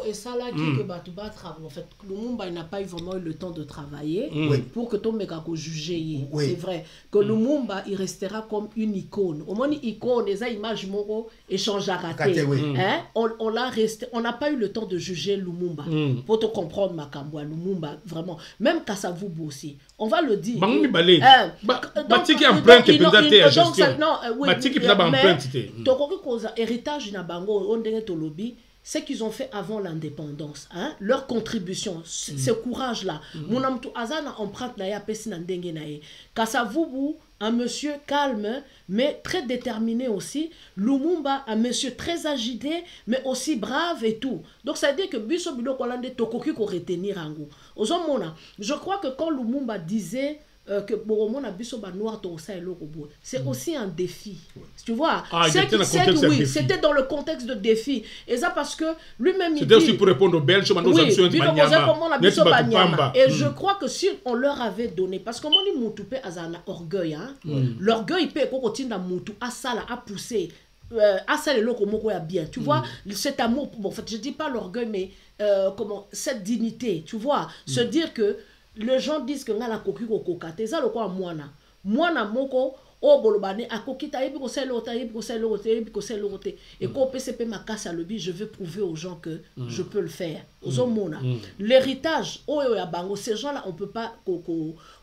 et ça là qui en fait, Lumumba n'a pas eu vraiment le temps de travailler pour que ton mec a juger. C'est vrai que Lumumba il restera comme une icône. Au moins une icône, les images moro échange à rater. On l'a resté, on n'a pas eu le temps de juger Lumumba. Pour te comprendre Makambo Lumumba vraiment. Même Kasavubu aussi. On va le dire. Batiki empreinte peut-être à gestion. Batiki peut-être empreinte. Héritage na bango on denge tolobi c'est qu'ils ont fait avant l'indépendance, hein? Leur contribution, ce courage-là. Mon amtu azana empreinte na ya pesi na ndenge na ye. Kasavubu, un monsieur calme, mais très déterminé aussi. Lumumba, un monsieur très agité, mais aussi brave et tout. Donc ça veut dire que biso bilo kolande tokoki ko retenir ango. Ozomona, je crois que quand Lumumba disait que Boromon a biso ba noir to ça et l'okobo, c'est aussi un défi. Tu vois, c'était dans le contexte de défi. Et ça parce que lui-même il dit aussi pour répondre aux Belges, et je crois que si on leur avait donné parce que mon dit mutupe azana orgueil hein. L'orgueil peut ko tinda mutu asala a pousser bien. Tu vois, cet amour, bon, en fait, je dis pas l'orgueil, mais cette dignité, tu vois, se dire que les gens disent que ngala koki ko kokate, ça le quoi mwana moko o bolobane akokita yebi ko selote et ko PCP makasa lobi, je veux prouver aux gens que je peux le faire. L'héritage ya bango, ces gens-là on peut pas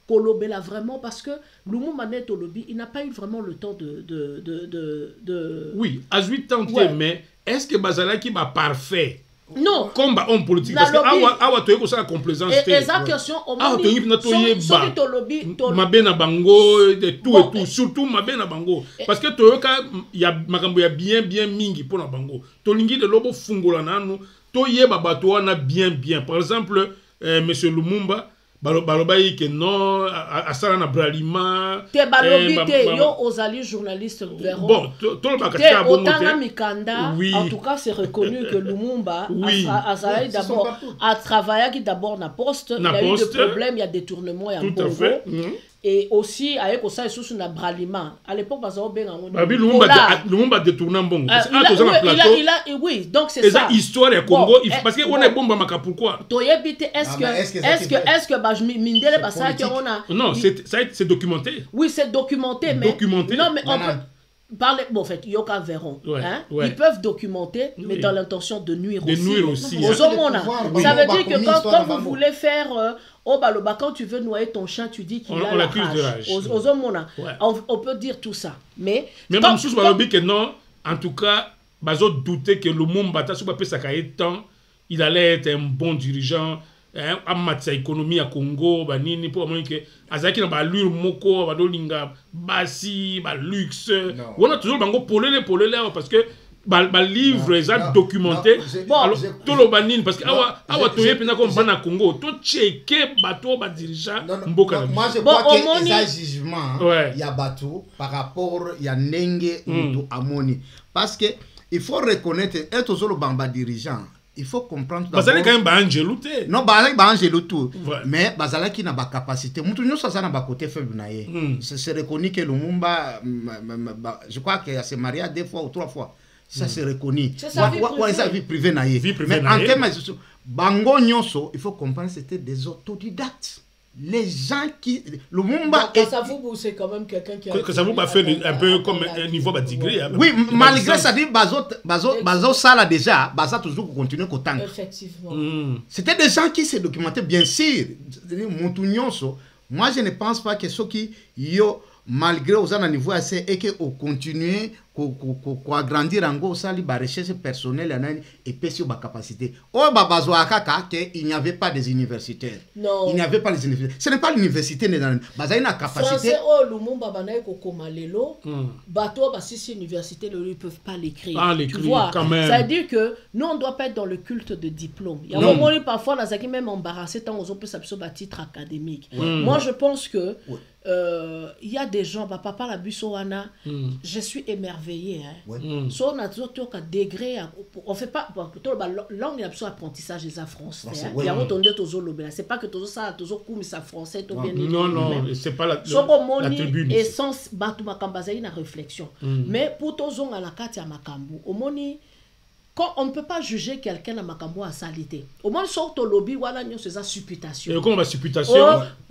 kolobela vraiment parce que Lumumba Net Olobi, il n'a pas eu vraiment le temps de... Oui, à 8 ans, mais est-ce que Bazalaki va parfait? Non. Combat homme politique parce que awa toyeko ça la complaisance. Eza question au moins mabena bango de tout et tout, surtout mabena bango parce que toyoka ya makambo ya bien mingi pona bango. Tolingi de lobo fungola nanu, toyeba bato wana bien. Par exemple, monsieur Lumumba balobai que non asala na bralima te balobi te yo ozali journaliste verron bon tout le bakata bon mikanda en tout cas c'est reconnu que Lumumba a d'abord a travaillé d'abord na poste, il y a eu des problèmes, il y a détournement, il y a tout à fait et aussi avec ça sous na bralima à l'époque bazo benga Lumumba détournant bon oui donc c'est ça histoire ya Congo parce que on est bomba maka pourquoi toyebite est-ce que mindele basa que on a non c'est documenté oui c'est documenté mais non mais on peut parler bon en fait yoka verront ils peuvent documenter mais dans l'intention de nuire aussi ça veut dire que quand vous voulez faire quand tu veux noyer ton chien, tu dis qu'il a la rage. On peut dire tout ça. Mais même si je que non, en tout cas, bazo douter que Lumumba il allait être un bon dirigeant en matière économie à Congo, banini pour moins que azaki na balure moko badolinga basi ba luxe. On a toujours bango polele parce que livre est documenté tout le banine parce que awa toye pena comme bana Congo to checker bateau ba dirigeant mboka moi je crois que les jugement il y a bateau par rapport il y a nenge mutu amoni parce que il faut reconnaître être solo bamba dirigeant il faut comprendre bazali quand même ba angelouté non bazali ba angelouté mais bazala qui n'a pas capacité mutu nyoso ça na ba côté faible na ye c'est reconnu que Lumumba je crois qu'il s'est marié 2 fois ou 3 fois. Ça c'est reconnu. C'est sa vie privée. Mais en termes de bango nyonso, il faut comprendre c'était des autodidactes. Les gens qui Lumumba Kasavubu c'est quand même quelqu'un qui a Kasavubu a fait un peu comme un niveau batigré. Oui, malgré ça dit bazo sala déjà, baza toujours continuer kotang. Effectivement. C'était des gens qui se documentaient bien sûr. Mutu nyonso, moi je ne pense pas que ceux qui yo malgré aux ans à niveau assez et que au continuer agrandir en sali ba recherche personnelle et puis sur ba capacité babazo akaka que il n'y avait pas des universitaires il n'y avait pas les universités ce n'est pas l'université dans baza une capacité Lumumba banaye ko komalelo bato ba sisi université ne peuvent pas l'écrire tu vois quand même ça veut dire que nous on doit pas être dans le culte de diplôme il y a un moment parfois là ça qui même embarrassé tant on peut s'absorber à titre académique moi je pense que il y a des gens papa la busoana je suis émerveillé so on a toujours qu'à degré on fait pas langue il y a besoin d'apprentissage des français il y a entendu toujours lobela c'est pas que toujours ça toujours comme ça français tout bien non c'est pas la tribune essence batu makambaza une réflexion mais pour toujours à la carte ya makambu omoni quand on ne peut pas juger quelqu'un à makambo à salité. Au moins sorte au lobby voilà nous c'est ça supputation. Et comment la supputation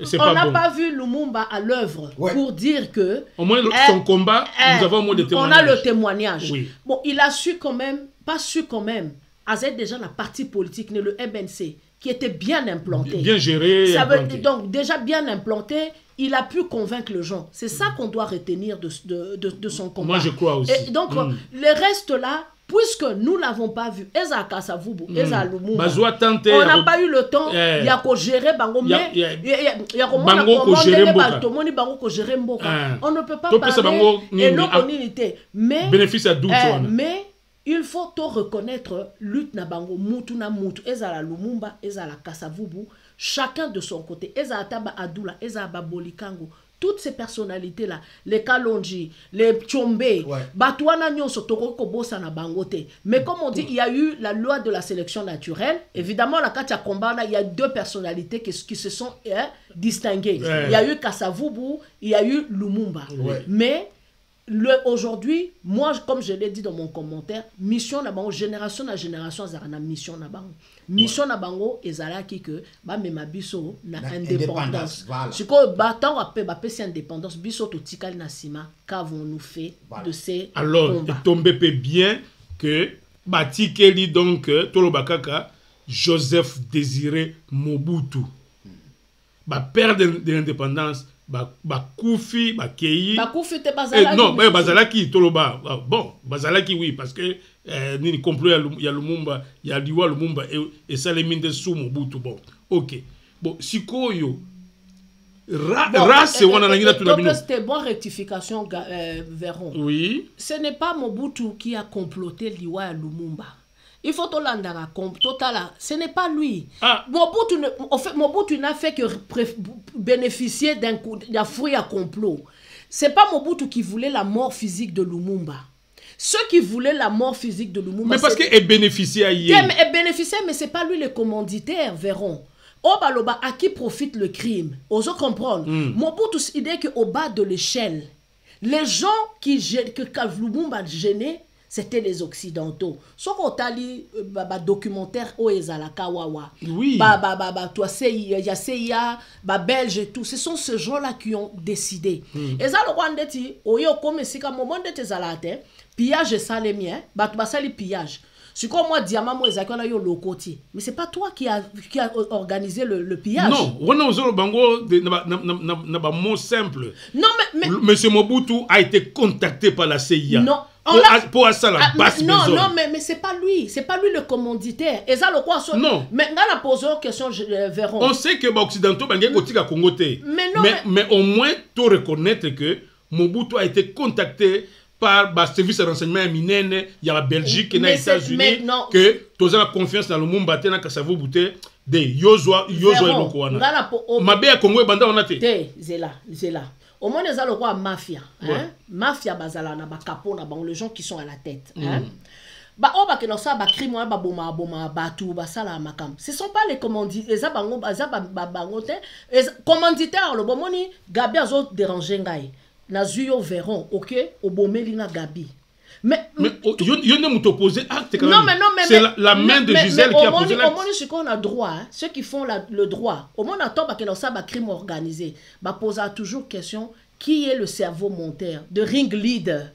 c'est pas bon. On n'a pas vu Lumumba à l'œuvre pour dire que au moins son combat nous avons au moins des témoignages. On a le témoignage. Oui. Bon, il a su quand même avec déjà la partie politique le MNC qui était bien implanté. Bien géré donc déjà bien implanté, il a pu convaincre les gens. C'est ça qu'on doit retenir de son combat. Moi je crois aussi. Et donc le reste là puisque nous l'avons pas vu, Eza Kasavubu, Eza Lumumba, on n'a pas eu le temps, il y a qu'à gérer Bango, mais il y a comment gérer Mboka. On ne peut pas parler et non communauté, mais il faut tout reconnaître lutte na Bango, Mutu na Mutu, Eza la Lumumba, Eza la Kasavubu, chacun de son côté, Eza Ataba Adoula, Eza Babolikango. Toutes ces personnalités-là, les Kalonji, les Tchombe, Batouana Nyonso, Toroko Bossa na Bangote. Mais comme on dit, il y a eu la loi de la sélection naturelle. Évidemment, la Katia Kombana, il y a 2 personnalités qui se sont distinguées. Il y a eu Kasavubu, il y a eu Lumumba. Mais aujourd'hui, moi, comme je l'ai dit dans mon commentaire, mission na bango, génération na génération, na mission na bango. Mission na bango, ezalaki que, ba mema biso na indépendance. Si ko battant apé si indépendance, biso to tikali na sima, qu'avons-nous fait de ces alors, combats? Alors, tombé bien que, batikeli donc, tolo bakaka, Joseph Désiré Mobutu. Père de l'indépendance, Koufi, Keyi. Koufi te Bazalaki. Non, Bazalaki, Toloba. Bon, Bazalaki, oui, parce que ni complot, il y a Lumumba, il y a Liwa Lumumba et ça les mine de sous Mobutu. Bon, ok. Bon, si Koyo, race, on a tout la c'était bonne rectification, Véron. Oui. Ce n'est pas Mobutu qui a comploté Liwa Lumumba. Il faut tolandara totala. Ce n'est pas lui. Ah. Mobutu n'a fait que bénéficier d'un fruit à complot. C'est pas Mobutu qui voulait la mort physique de Lumumba. Ceux qui voulaient la mort physique de Lumumba. Mais parce qu'il bénéficiait à Il bénéficiait, mais c'est pas lui le commanditaire, Véron. Obaloba, à qui profite le crime? Osons comprendre. Mobutu, il est qu'au bas de l'échelle, les gens que Lumumba gênait, c'était les Occidentaux. Ce qu'on a lu, documentaire Oezalaka Wawa. Oui. Toi, CIA, Belge et tout. Ce sont ces gens-là qui ont décidé. Et ça, le Rwanda dit, oyo comme si comme moment de tes alates, pillage et ça les miens, sali pillage. C'est comme moi, diamant, moi, Ezakona yo lokoti. Mais c'est pas toi qui a organisé le pillage. Non, on a le bango n'a pas mot simple. Non, mais Monsieur Mobutu a été contacté par la CIA. Non. Pour ça la basse non, maison. Non, mais c'est pas lui le commanditaire. Et ça le quoi? Non. Mais on a posé une question, Véron. On sait que l'Occidentaux à Congo. Mais au moins, tu reconnaître que Mobutu a été contacté par le service de renseignement minene, il y a la Belgique et les États-Unis, que tu as confiance dans le monde battu dans Kassavo Bouté de Yozwa et Lokowana. Mabé à Congo et Banda on a été. Zéla. Au moins, les allois mafia. Mafia bazala na ba capo na les gens qui sont à la tête. Crime ce sont pas les commanditaires. Les commanditaires, le bon moni, Gabi a dérangé ngai. Nazuyo verront, ok, au bomeli na Gabi. Mais il ne m'opposé acte quand même. C'est la main de Gisèle qui a posé l'acte. Au moins, ce qu'on a droit, ceux qui font le droit, au moins, on attend que ça va crime organisé. Pose toujours question qui est le cerveau monteur, de ring leader.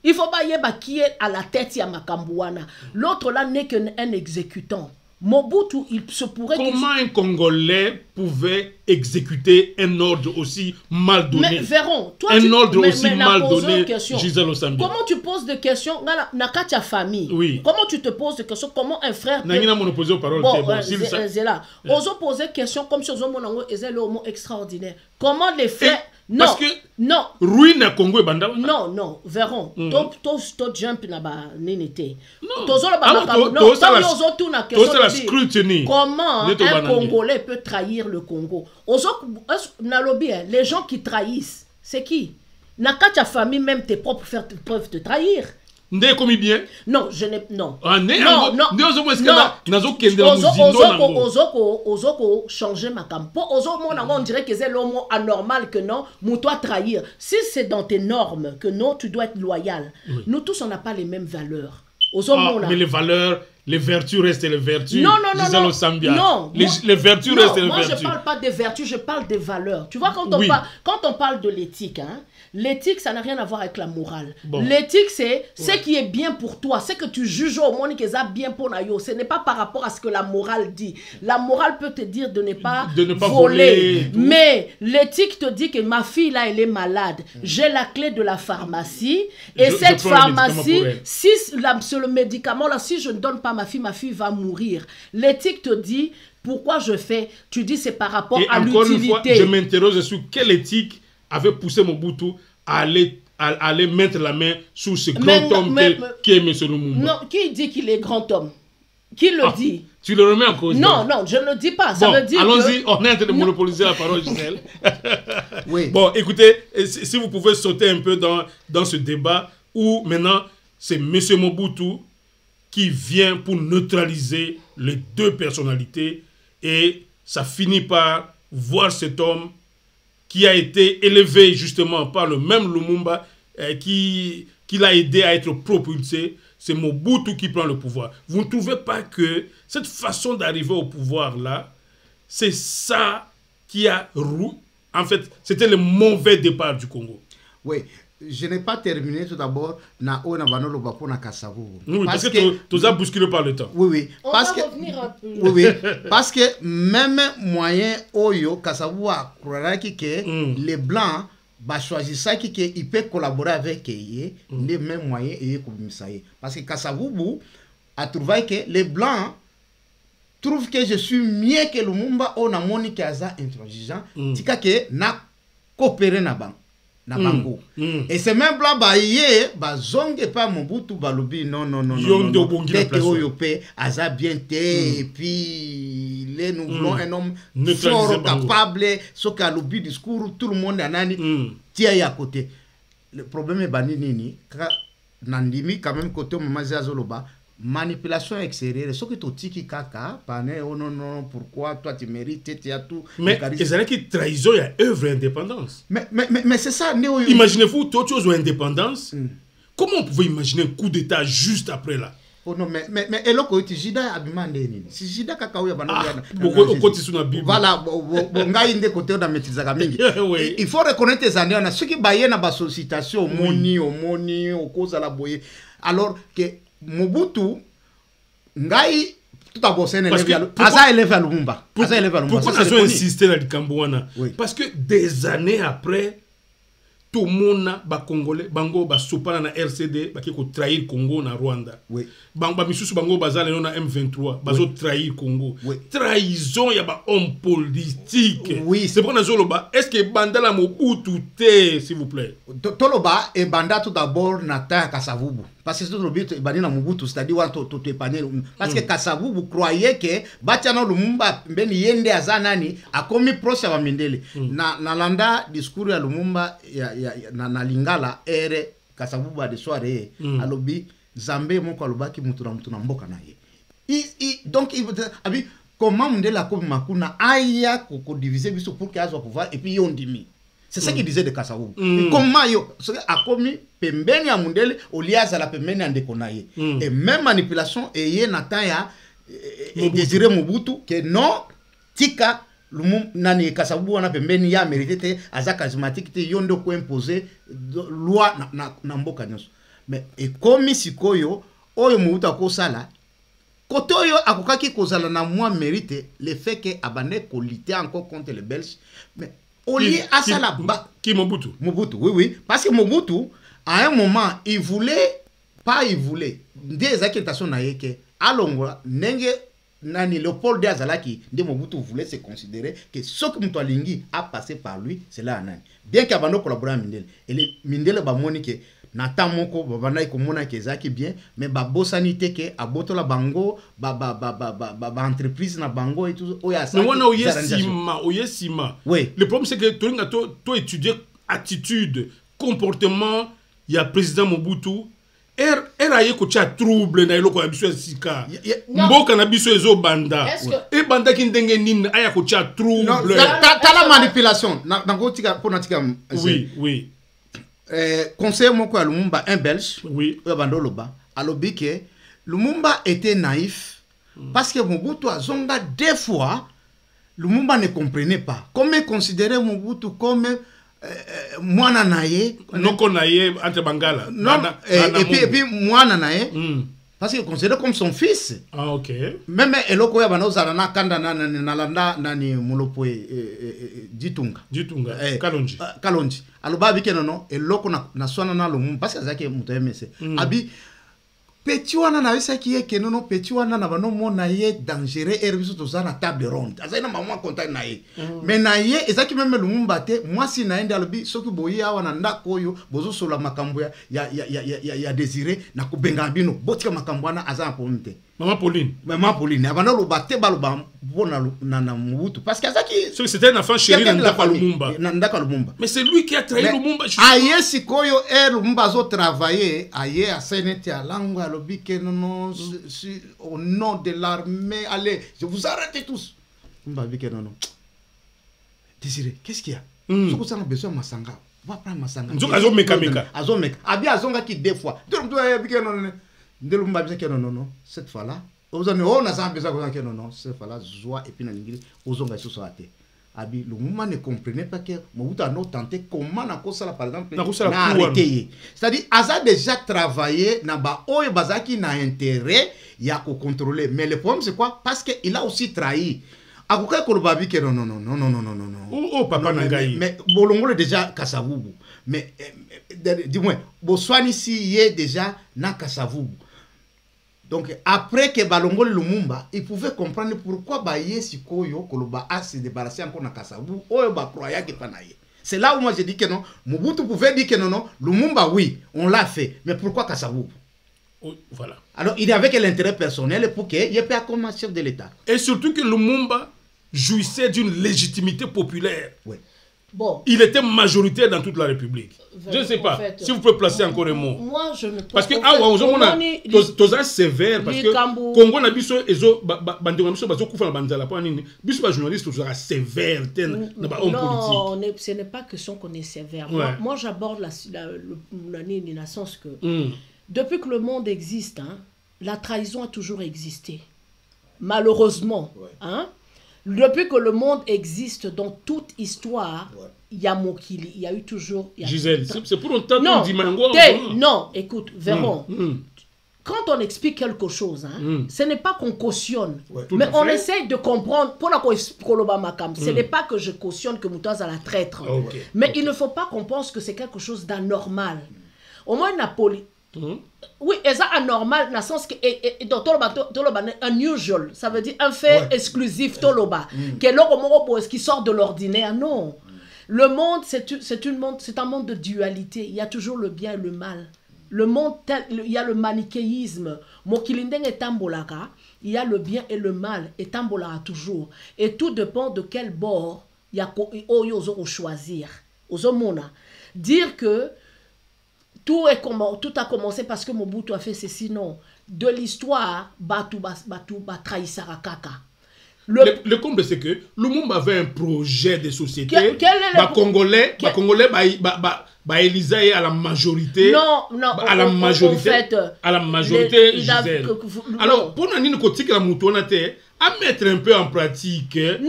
Il faut pas y avoir qui est à la tête ya Makambouana. L'autre là n'est qu'un exécutant. Mobutu, il se pourrait. Comment un Congolais pouvait exécuter un ordre aussi mal donné? Mais Véron, toi, un ordre aussi mal donné, Gisèle Osambi. Comment tu poses des questions dans ta famille? Oui. Comment tu te poses des questions? Comment un frère peut... N'a mon opposé aux paroles. C'est là. Osons poser des questions comme si on a le mot extraordinaire. Comment les frères... Non, parce que non. Ruine à Congo et Banda. Non, Véron. To jump na ba ninité. Comment un Congolais peut trahir le Congo? Les gens qui trahissent, c'est qui? Nakacha famille, même tes propres frères peuvent te trahir. Ndé commis bien? Non, je n'ai... Non. Ozoko changer ma campo. On dirait que c'est l'homme anormal que non, moutois trahir. Si c'est dans tes normes que non, tu dois être loyal. Oui. Nous tous, on n'a pas les mêmes valeurs. Mais les valeurs, les vertus restent les vertus. Non. Les vertus restent les vertus. Moi, je ne parle pas des vertus, je parle des valeurs. Tu vois, quand on parle de l'éthique, hein, l'éthique, ça n'a rien à voir avec la morale. Bon. L'éthique, c'est ce qui est bien pour toi, ce que tu juges au monde qui est bien pour Nayo. Ce n'est pas par rapport à ce que la morale dit. La morale peut te dire de ne pas voler. Mais l'éthique te dit que ma fille, là, elle est malade. J'ai la clé de la pharmacie. Et cette pharmacie, si le médicament, là, si je ne donne pas ma fille va mourir. L'éthique te dit, pourquoi je fais? Tu dis, c'est par rapport à l'utilité. Encore une fois, je m'interroge sur quelle éthique avait poussé Mobutu à aller mettre la main sur ce grand homme qui est M. Lumumba. Non, qui dit qu'il est grand homme? Qui le dit? Tu le remets en cause? Non, je ne le dis pas. Ça veut dire allons-y, on est en train de monopoliser la parole, Gisèle. Oui. Bon, écoutez, si vous pouvez sauter un peu dans ce débat où maintenant, c'est M. Mobutu qui vient pour neutraliser les deux personnalités et ça finit par voir cet homme qui a été élevé justement par le même Lumumba qui l'a aidé à être propulsé, c'est Mobutu qui prend le pouvoir. Vous ne trouvez pas que cette façon d'arriver au pouvoir-là, c'est ça qui a roulé? En fait, c'était le mauvais départ du Congo. Oui. Je n'ai pas terminé tout d'abord. Oui, parce que tu as bousculé par le temps. Oui. On va revenir un peu. Oui. Parce que même moyen Oyo, Kassavou a que les Blancs choisissent qu'ils peuvent collaborer avec les mêmes moyens et parce que Kassavou a trouvé que les Blancs trouvent que je suis mieux que Lumumba on a moni kaza intransigeant. Tika que na coopérer na banque. Na bango. Et c'est même blanc zonge pas Mobutu balobi non aza bien et puis les nous voulons un homme fort capable ce qu'a lobby discours tout le monde anani tia à côté. Le problème est bani nini nandimi quand même côté maman Zoloba manipulation extérieure ce que tu tiki kaka pané oh non pourquoi toi tu mérites tu as tout mais c'est qui trahison il y a œuvre indépendance mais c'est ça imaginez-vous toute chose indépendance comment on pouvait imaginer un coup d'état juste après là oh non mais eloko iti jida abimande nini si jida kaka oya bana okoti suna bible voilà ngai inde côté na maîtrise mingi il faut reconnaître les années na ce qui baye na ba sollicitation moni au cause la boye alors que Mobutu ngai tout d'abord c'est un élève à Lumumba. Pourquoi ça a insisté dans le Cambouana? Parce que des années après tout le monde ba congolais bango ba sopana na RCD ba ko trahir Congo na Rwanda. Ba misusu bango bazale na M23 bazo trahir Congo. Trahison ya ba homme politique. C'est pourquoi nazoloba est-ce que banda la Mobutu té s'il vous plaît. Toloba et banda tout d'abord na ta Kasavubu. Parce que tout le but bani na Mobutu c'est-à-dire wa to épargner parce que Kasavubu croyait que Batiana Lumumba mbeni yende azanani a commis proche à Mindele. Na landa discours ya Lumumba na lingala ere Kasavubu de soirée alobi Zambé moko alobaki mutu na mboka na ye. Donc il abi comment Mindele a comme makuna aya ko diviser biso pour qu'il ait pouvoir et puis yondimi. C'est ça qu'il disait de Kasavubu. Comment yo a commis pembeni ya Mundele oliaza la pembeni ya Ndekonaye. Et même manipulation et ye nataya désiré Mobutu que non tika Lumum nani Kasavubu wana pembeni ya mérité te aza charismatique te yondo ko imposer loi na mboka nyonso. Mais et comme sikoyo oyo Mobutu akosala côté oyo akokaki kozala na moi mérité le fait que abane ko lutter encore contre les Belges mais Oli asala qui Mobutu. Oui parce que Mobutu à un moment il voulait des acquisitions na yeke alongola nenge nani Léopold de Azalaki de Mobutu voulait se considérer que ce que Mutwalingi a passé par lui c'est là nani bien qu'abano collaborer à Mindele et les Mindele ba monique nata moko babana ko mona ke zaki bien mais ba bosanité ke abotola bango ba entreprise na bango et tout oya ça on oyesima oui le problème c'est que toi étudier attitude comportement il y a président Mobutu aye ko cha trouble na eloko ya biso sika mboka na biso ezo banda e banda ki ndenge nini aya ko cha trouble la manipulation na ko tika pona tika oui conseiller moko ya Lumumba un belge oui bandoloba alobi que Lumumba était naïf parce que Mobutu azonga deux fois Lumumba ne comprenait pas comment considérer Mobutu comme mwana naye noko naye entre bangala et puis mwana naye parce qu'il considère comme son fils. Ah ok. Même eloko ya bana ozala na kanda na landa nani mulopo Ditunga Kalonji aloba bike non eloko na swana na lomu parce que azaki mutemese abi petit wana na wesa ki yeke non petit wana na bano mona ye dangereux et biso to na table ronde azana maman contact na ye mais na ye ezaki même Lumumba te moi si na ende alobi soki boyi awa na ndako oyo bozo sola makambo ya désiré na kubenga bino botika makambo na azana ponte Maman Pauline abana lo batte baloba bona na Mobutu parce que azaki c'était un enfant chéri na Lumumba mais c'est lui qui a trahi Lumumba aye sikoyo Lumumba zo travailler aye a senete à langue alobi que non au nom de l'armée allez je vous arrête tous Lumumba bi que non Désiré qu'est-ce qu'il y a ce que ça a besoin masanga va prendre Masanga. Abi azonga qui deux fois. Non, cette fois-là, on a besoin que non, cette fois-là, joie et puis n'ingili, ozonga sous sa tête. Abi, le mouvement ne comprenait pas que Mobutu a tenté comment na kosa par exemple na arrêté. C'est-à-dire, Aza déjà travaillé na ba oyo bazaki na intérêt ya ko contrôler. Mais le problème c'est quoi? Parce que il a aussi trahi. Akoka kolobabi que non. Oh papa nangai. Mais bolongo déjà Kasavubu. Mais dis-moi, Boswani si yé déjà na Kasavubu. Donc après que Balongoli Lumumba, il pouvait comprendre pourquoi Baye Sikoyo Koloba a se débarrassé encore na Kasavubu. Oyo ba croya que panaye. C'est là où moi je dis que non, Mobutu pouvait dire que non, Lumumba oui, on l'a fait, mais pourquoi Kasavubu? Voilà. Alors il avait que l'intérêt personnel pour qu'il y ait pas comme chef de l'État. Et surtout que Lumumba jouissait d'une légitimité populaire. Oui. Bon. Il était majoritaire dans toute la République. Je ne sais pas si vous pouvez placer encore un mot. Moi, je ne peux parce que on a sévère parce que Congo na biso ezo bandonga biso bazo kufa na banzala pa nini biso ba journaliste toujours sévère na ba homme politique. Non, ce n'est pas question qu'on est sévère. Moi j'aborde la sens que depuis que le monde existe, hein, la trahison a toujours existé. Malheureusement, hein. Depuis que le monde existe, dans toute histoire, il y a Mokili, il y a eu toujours... Gisèle, c'est pour longtemps qu'on dit Mango. Non, écoute, Véron, quand on explique quelque chose, hein, ce n'est pas qu'on cautionne, mais on essaye de comprendre. Pour la ce n'est pas que je cautionne que Moutaz a la traître, mais il ne faut pas qu'on pense que c'est quelque chose d'anormal. Au moins, Napoli... Oui, et ça anormal dans le sens que unusual, ça veut dire un fait exclusif toloba, qui sort de l'ordinaire. Non, le monde c'est un monde de dualité. Il y a toujours le bien et le mal. Le monde il y a le manichéisme. Mokilindeng et tambolaka, il y a le bien et le mal et tambolaka toujours. Et tout dépend de quel bord il y a au choisir. Dire que tout a commencé parce que Mobutu a fait ceci, non. De l'histoire, Batu Traïsarakaka. Le comble, c'est que Lumumba avait un projet de société. Congolais, Elisa est à la majorité. Non, à la majorité. À la majorité, Gisèle. Alors, pour nous, côté que la moutonate, à mettre un peu en pratique mais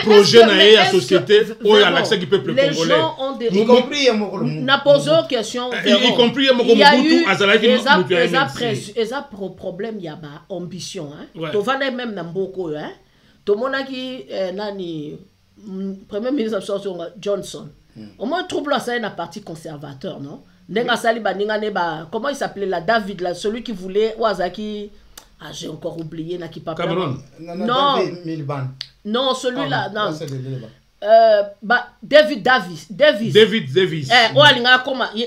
projet naé à société où il y a l'accès du peuple congolais. Les gens ont des... Y compris n'a posé une question. Y compris il y a eu un problème, il y a ambition. Tu vas même dans beaucoup. Tout le monde qui nani premier ministre Johnson. Au moins trouble là ça est un parti conservateur, non? Comment il s'appelait là, David là, celui qui voulait Ouazaki. Ah, j'ai encore oublié na qui pas Cameroun. Non, celui-là, non. David Davis.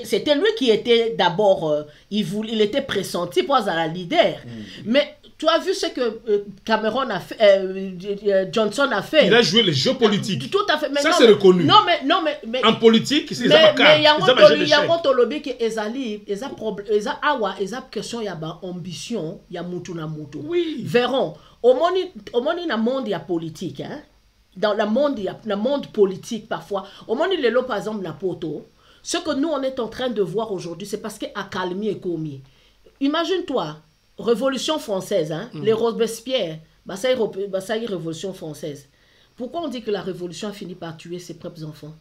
C'était lui qui était d'abord, il était pressenti pour être la leader. Mais tu as vu ce que Cameron a fait, Johnson a fait. Il a joué les jeux politiques. Tout à fait. Mais ça c'est reconnu. Non, mais en politique, c'est ça. Mais il y a un lobby qui est allé, il y a question, il y a ambition, il y a mutuna mutu. Oui. Verrons. Au monde, il y a politique, hein. Dans le monde politique, parfois, au monde, il est là, par exemple, la poto. Ce que nous, on est en train de voir aujourd'hui, c'est parce qu'il a calmé et commis. Imagine-toi, Révolution française, hein, les Robespierre, ça y est, Révolution française. Pourquoi on dit que la Révolution a fini par tuer ses propres enfants?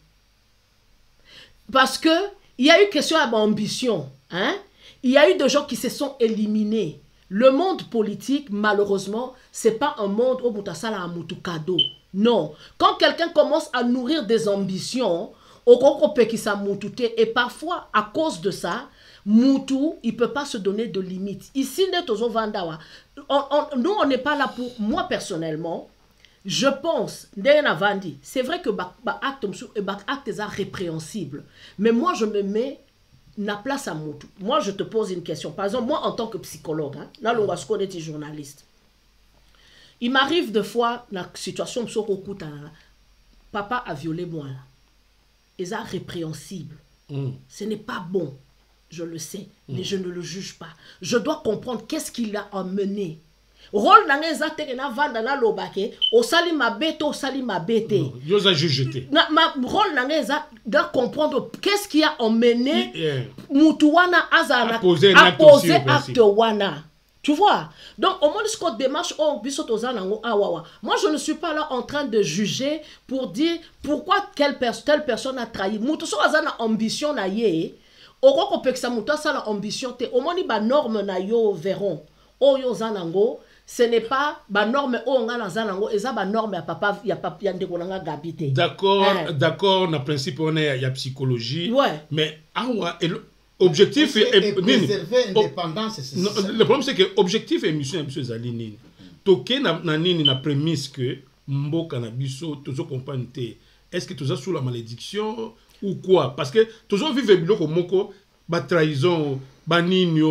Parce que il y a eu question d'ambition, hein? Il y a eu des gens qui se sont éliminés. Le monde politique, malheureusement, c'est pas un monde où Moutasala a moutou cadeau. Non. Quand quelqu'un commence à nourrir des ambitions, et parfois, à cause de ça, Moutou, il ne peut pas se donner de limites. Ici, nous, on n'est pas là pour... Moi, personnellement, je pense, c'est vrai que acte est répréhensible. Mais moi, je me mets la place à Moutou. Moi, je te pose une question. Par exemple, moi, en tant que psychologue, hein, là, on va se connaître des journalistes. Il m'arrive de fois, dans la situation, papa a violé moi. Et ça, répréhensible. Ce n'est pas bon. Je le sais, mais je ne le juge pas. Je dois comprendre qu'est-ce qui l'a amené. rôle na ngeza te na vanda na lobake osali mabete osali mabete yoza jugeté ma rôle na ngeza de comprendre qu'est-ce qui a emmené mutu wana azana à poser acte wana. Tu vois? Donc, au moins, ce qu'on démarche, moi, je ne suis pas là en train de juger pour dire pourquoi telle personne a trahi. Mutu so azana ambition na ye. Oko kopeksa mutu asala ambition te. Au moins, ba norme na yo verront. O yo zanango. Ce n'est pas ba norme o nga na zanango, eza ba norme ya papa ya ndeko nanga gabité. D'accord, d'accord, na principe on est ya psychologie. Ouais. Mais awa objectif et préserver l'indépendance, c'est ça. Le problème c'est que objectif émission monsieur Zali nini. Toké na nini na prémisse que mboka na biso tozo comprendre te. Est-ce que toza sous la malédiction ou quoi? Parce que tozo vivre biloko moko ba trahison, ba nini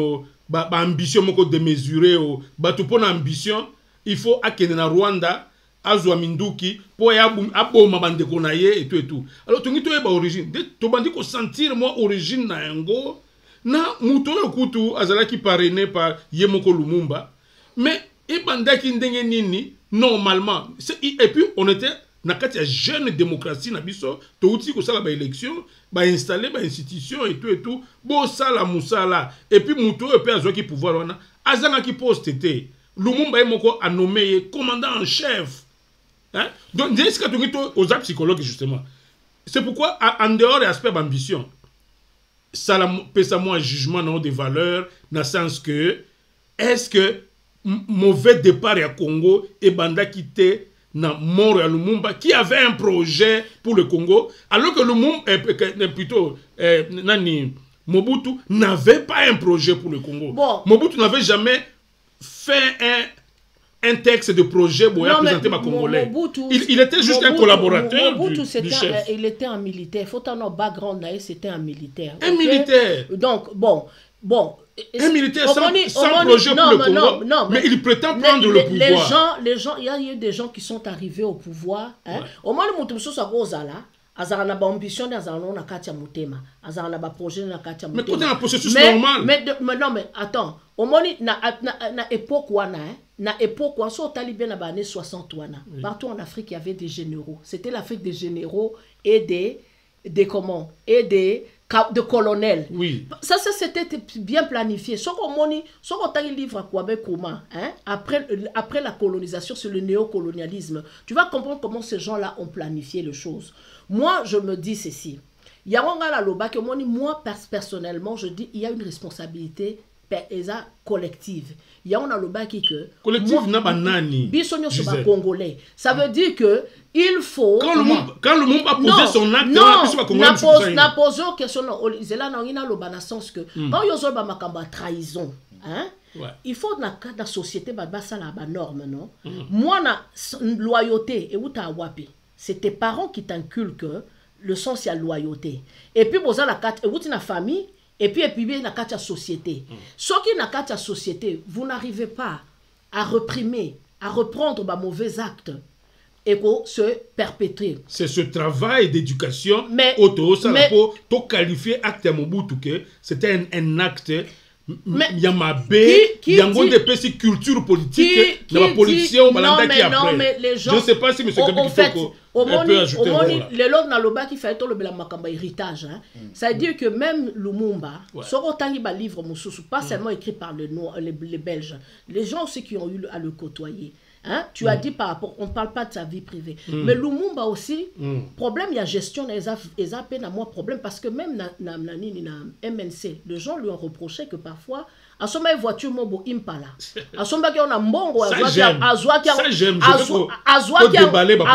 ba ambition moko démesurée ba to pona ambition il faut akene na Rwanda azwa minduki po ya aboma bandeko na ye et tout alors tungi to ba origine to bandi ko sentir moi origine na yango na muto yo kutu azalaki parrainé par Yemoko Lumumba mais e bandaki ndenge nini normalement et puis on était na kati ya jeune démocratie na biso to uti ko sala ba élection ba installer ba institution et tout bo sala musala et puis muto yo pe azwaki pouvoir wana azanga ki poste te Lumumba Yemoko a nommé commandant en chef. Hein? Donc, dès ce que tu dis aux psychologues, justement, c'est pourquoi, en dehors de l'aspect d'ambition, ça pèse à moi un jugement dans des valeurs, dans le sens que, est-ce que mauvais départ à Congo et Banda quitté dans mort à Lumumba, qui avait un projet pour le Congo, alors que Lumumba, plutôt, Mobutu n'avait pas un projet pour le Congo. Bon. Mobutu n'avait jamais fait un texte de projet pour présenter ma Congolais. Mobutu, il était juste un collaborateur Mobutu, du chef. Il était un militaire. Il faut un background, c'était un militaire. Un militaire. Donc, bon. Un militaire sans projet pour le Congo, mais il prétend prendre le pouvoir. Les gens, il y a eu des gens qui sont arrivés au pouvoir. Hein? Au moins, le Mobutu soit Rosala. Azarana ba ambition azarana na katia mutema azarana ba projet na katia mutema mais quand un processus normal mais non mais attends au moni na époque wana na époque wa so talibé na ba années 60 wana partout en Afrique il y avait des généraux, c'était l'Afrique des généraux et des comment et de colonels. Oui. Ça c'était bien planifié. Ce qu'on t'a livre à Kwame Nkrumah, hein, après la colonisation, sur le néocolonialisme, tu vas comprendre comment ces gens-là ont planifié les choses. Moi, je me dis ceci. Moi, personnellement, je dis il y a une responsabilité collective. Il y a le baki que collectif n'a pas nani. Congolais. Ça veut dire que il faut quand le monde a posé son acte n'a posé une question c'est là dans le sens que quand il y a ma trahison hein il faut dans la société ça la norme non moi na loyauté et où ta wapi c'est tes parents qui t'inculquent le sens il y a loyauté et puis poser la carte et où tu na famille et puis bien la carte société ce qui na carte société vous n'arrivez pas à réprimer à reprendre ma mauvais acte et pour se perpétrer. C'est ce travail d'éducation pour qualifier acte à Mobutu que c'était un acte il y a ma baie, il y a un monde de culture politique, dans la politique au Balanda qui après. Je ne sais pas si M. Kabiki Toko peut ajouter les logs dans le bas qui fait tout le makamba héritage. Ça veut dire que même Lumumba, Sorotangi ba livre Moussoussou, pas seulement écrit par les Belges, les gens aussi qui ont eu à le côtoyer. Hein? Tu as dit par rapport, on ne parle pas de sa vie privée. Mais Lumumba aussi, problème, il y a gestion, il y a peine à moi problème, parce que même dans MNC, les gens lui ont reproché que parfois, à son voiture, Mobo Impala. À son bac, on a Mbongo, à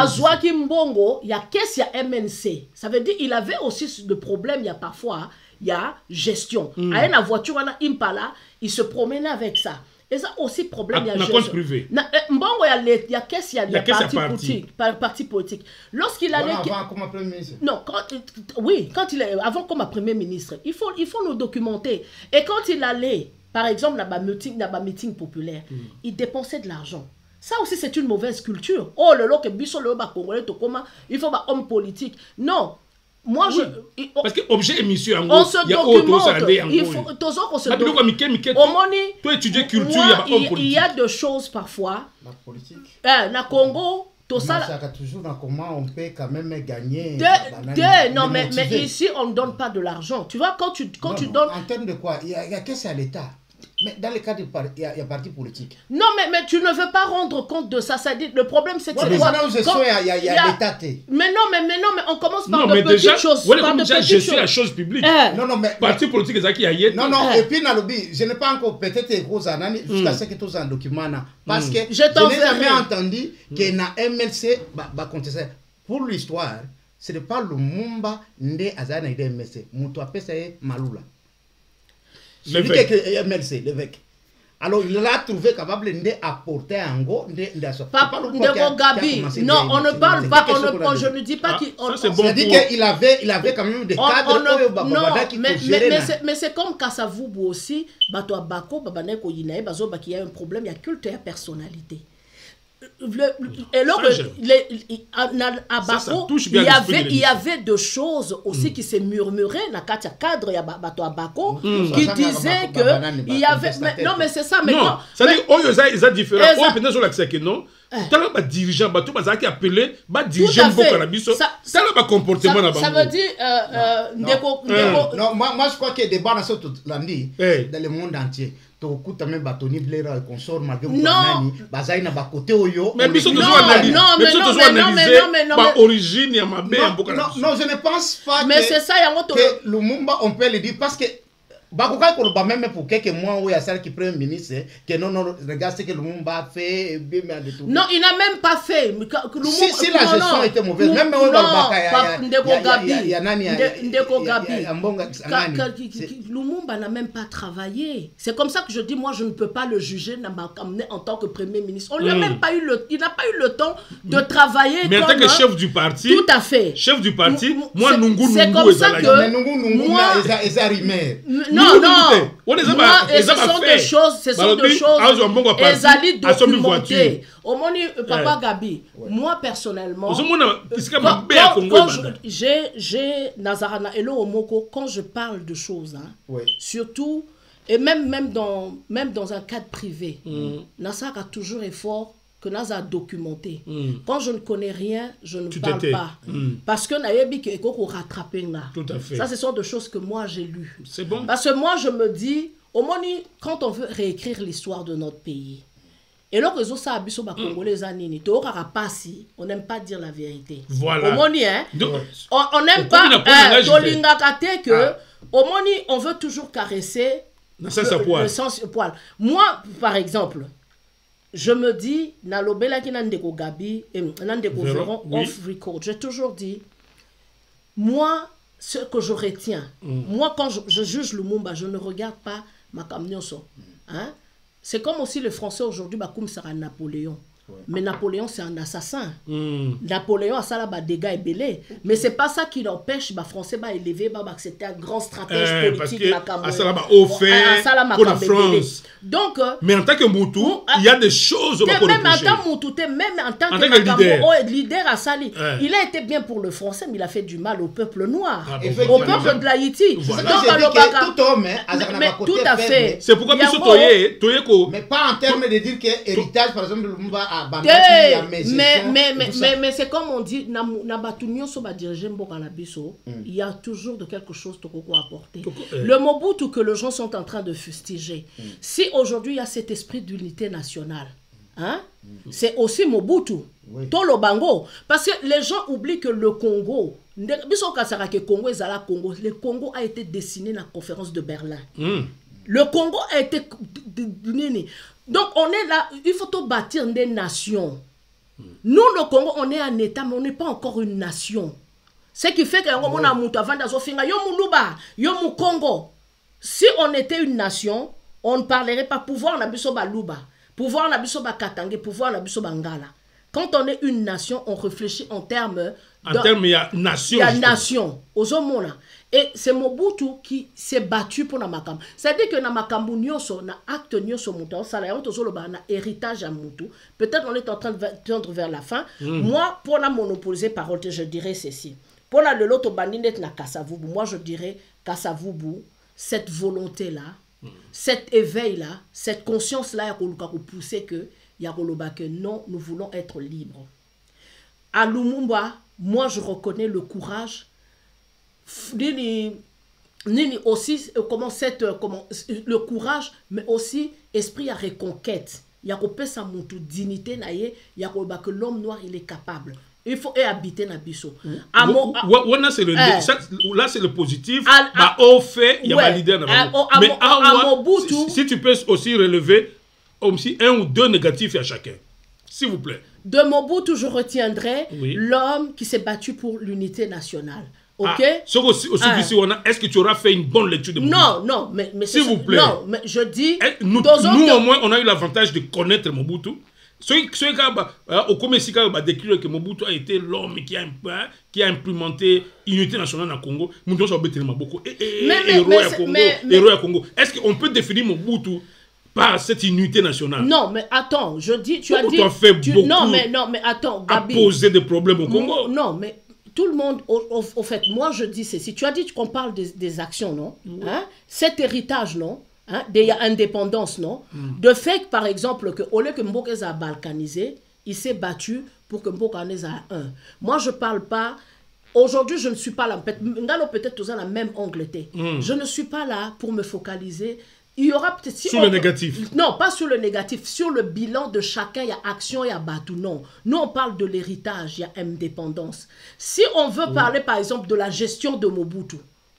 Zouaki Mbongo, il y a qu'est-ce qu'il y a MNC. Ça veut dire qu'il avait aussi de problèmes, il y a parfois, il y a gestion. À la voiture, on a Impala, il se promenait avec ça. Et ça aussi problème, il y a compte privé. Mbongo, il y a qu'est-ce qu'il y a parti politique. Lorsqu'il allait avant comme premier ministre. Non, quand il est avant comme premier ministre, il faut nous documenter. Et quand il allait par exemple dans un meeting populaire, il dépensait de l'argent. Ça aussi c'est une mauvaise culture. Oh le que biso le ba congolais to comment il faut ba homme politique. Non. Moi, oui. Parce que objet émission, on se documente. Il faut on se documente. Toi, étudier culture, il y a des choses parfois. La politique. Na Congo, tout ça. Toujours dans comment on peut quand même gagner. Non, mais ici, on ne donne pas de l'argent. Tu vois, quand tu donnes. En termes de quoi? Il y a qu'est-ce à l'État. Mais dans le cas il y a parti politique. Non, mais tu ne veux pas rendre compte de ça. Ça dit, le problème, c'est que c'est quoi? Il y a l'État. Mais non, mais on commence par de petites choses. Je suis la chose publique. Non, mais parti politique, c'est qui a yé. Non, et puis, Nalobi, je n'ai pas encore peut-être gros années jusqu'à ce que tu aies un document. Parce que je n'ai jamais entendu qu'il y a un MLC contesté. Pour l'histoire, ce n'est pas le Mumba Nde Azana et MLC. Moutou a fait Maloula. L'évêque. Alors il l'a trouvé capable d'apporter un go Papa Gabi. Non, on ne parle pas, je ne dis pas qu'il. C'est-à-dire qu'il avait quand même des cadres. Non, mais c'est comme Kassavoubou aussi, Bato Abako, Babaneko Yinae, Bazo Baki, il y a un problème, il y a culte et personnalité. Et là, à Bako, il y avait des choses aussi qui se murmuraient dans le cadre de Bako qui disaient que il y avait. Non, mais c'est ça. Non, ça dit que ils ont différents. On peut sur l'accès que non. Tant que les dirigeants, tout le qui appelé, les dirigeants beaucoup à la biso. Ça le comportement là-bas. Ça veut dire non, moi je crois que des débat dans ce lundi dans le monde entier. Tokuta même batoni blera consort malgré non bazai na ba côté oyo mais biso toujours analyser par origine ya mabe mboka non je ne pense pas mais c'est ça yango to que Lumumba on peut le dire parce que bakoka ko ba même pour quelques mois où il y a ça qui premier ministre que non regarde ce que Lumumba a fait bien de tout non il n'a même pas fait si la gestion était mauvaise même au Babaka il y a nani Ndeko Gabi Lumumba n'a même pas travaillé. C'est comme ça que je dis moi je ne peux pas le juger en tant que premier ministre. On lui a même pas eu il n'a pas eu le temps de travailler mais en tant que chef du parti. Tout à fait. Chef du parti moi Nungu c'est comme ça que Nungu non, ce sont des choses, Ezali documentées. Au moins, Papa Gabi, moi personnellement, quand je parle de choses, surtout, et même dans un cadre privé, Nassar a toujours effort que Naza a documenté. Quand je ne connais rien, je ne parle pas. Parce que Nayebi qui est rattrapé là. Tout à fait. Ça, ce sont des choses que moi j'ai lues. C'est bon. Parce que moi, je me dis, au moins, quand on veut réécrire l'histoire de notre pays, et là, les autres abisso congolais anini, on n'aime pas dire la vérité. Voilà. Au moins, on n'aime pas Tolingakate que, au moins, on veut toujours caresser le sens poil. Moi, par exemple, je me dis, Nalobela qui Nandeko Gabi, Nandeko Véron, off record. J'ai toujours dit, moi, ce que je retiens, moi, quand je juge Lumumba, je ne regarde pas ma camionso. Hein? C'est comme aussi le français aujourd'hui, comme sera Napoléon. Mais Napoléon, c'est un assassin. Napoléon a ça là, dégâts et belé. Mais c'est pas ça qui l'empêche, les Français élever, c'était un grand stratège politique. Parce pour la France. Donc, mais en tant que Moutu, il y a des choses même en tant que Moutu, même en tant que leader à Sali, il a été bien pour le français, mais il a fait du mal au peuple noir, au peuple de l'Haïti. Tout à fait. C'est pourquoi mais pas en termes de dire que héritage, par exemple, Lumumba. Mais c'est comme on dit, il y a toujours de quelque chose à apporter. Le Mobutu que les gens sont en train de fustiger, si aujourd'hui il y a cet esprit d'unité nationale, hein, c'est aussi Mobutu, Tolo Bango, parce que les gens oublient que le Congo, le Congo a été dessiné dans la conférence de Berlin. Le Congo a été... Donc, on est là, il faut tout bâtir des nations. Nous, le Congo, on est un État, mais on n'est pas encore une nation. Ce qui fait que on a Congo. Si on était une nation, on ne parlerait pas pouvoir na biso baluba, pouvoir na biso bakatangé, pouvoir na biso bangala. Quand on est une nation, on réfléchit en termes... il y a nation. Il y a nation. Et c'est Mobutu qui s'est battu pour Namakam. C'est-à-dire que Namakambu nyoso, na acte nyoso muta, ça la na héritage à Moutou. Peut-être on est en train de tendre vers la fin. Moi, pour la monopoliser parole, je dirais ceci. Pour le loto bandinet na Kasavubu, moi je dirais Kasavubu, cette volonté-là, cet éveil-là, cette conscience-là, il y a pousser que non, nous voulons être libres. À Lumumba, moi je reconnais le courage, aussi le courage, mais aussi esprit à reconquête. Il y a sa dignité, il y a que l'homme noir il est capable. Il faut habiter dans Bisso. Là, c'est le positif. Au fait, il y a validé. Mais si tu peux aussi relever aussi un ou deux négatifs à chacun. S'il vous plaît. De Mobutu, je retiendrai l'homme qui s'est battu pour l'unité nationale. Ok? Est-ce que tu auras fait une bonne lecture de Mobutu? Non, mais s'il vous plaît. Non, mais je dis. Nous au moins, on a eu l'avantage de connaître Mobutu. Au commerce, on décrire que Mobutu a été l'homme qui a implémenté l'unité nationale au Congo. Héros à Congo. Est-ce qu'on peut définir Mobutu par cette unité nationale? Non, mais attends, tu as dit. Fait beaucoup non, mais attends, Gabi. À poser des problèmes au Congo. Non, mais tout le monde, au fait, moi je dis ceci. Tu as dit qu'on parle des actions, non? Hein? Cet héritage, non? Hein, de l'indépendance, non? De fait, par exemple, que au lieu que Mboka a balkanisé, il s'est battu pour que Mboka en ait un. Moi, je ne parle pas. Aujourd'hui, je ne suis pas là. Peut-être tous à la même Angleterre. Je ne suis pas là pour me focaliser. Il y aura peut-être. Sur le négatif. Non, pas sur le négatif. Sur le bilan de chacun, il y a action, il y a batou. Non. Nous, on parle de l'héritage, il y a indépendance. Si on veut parler, par exemple, de la gestion de Mobutu,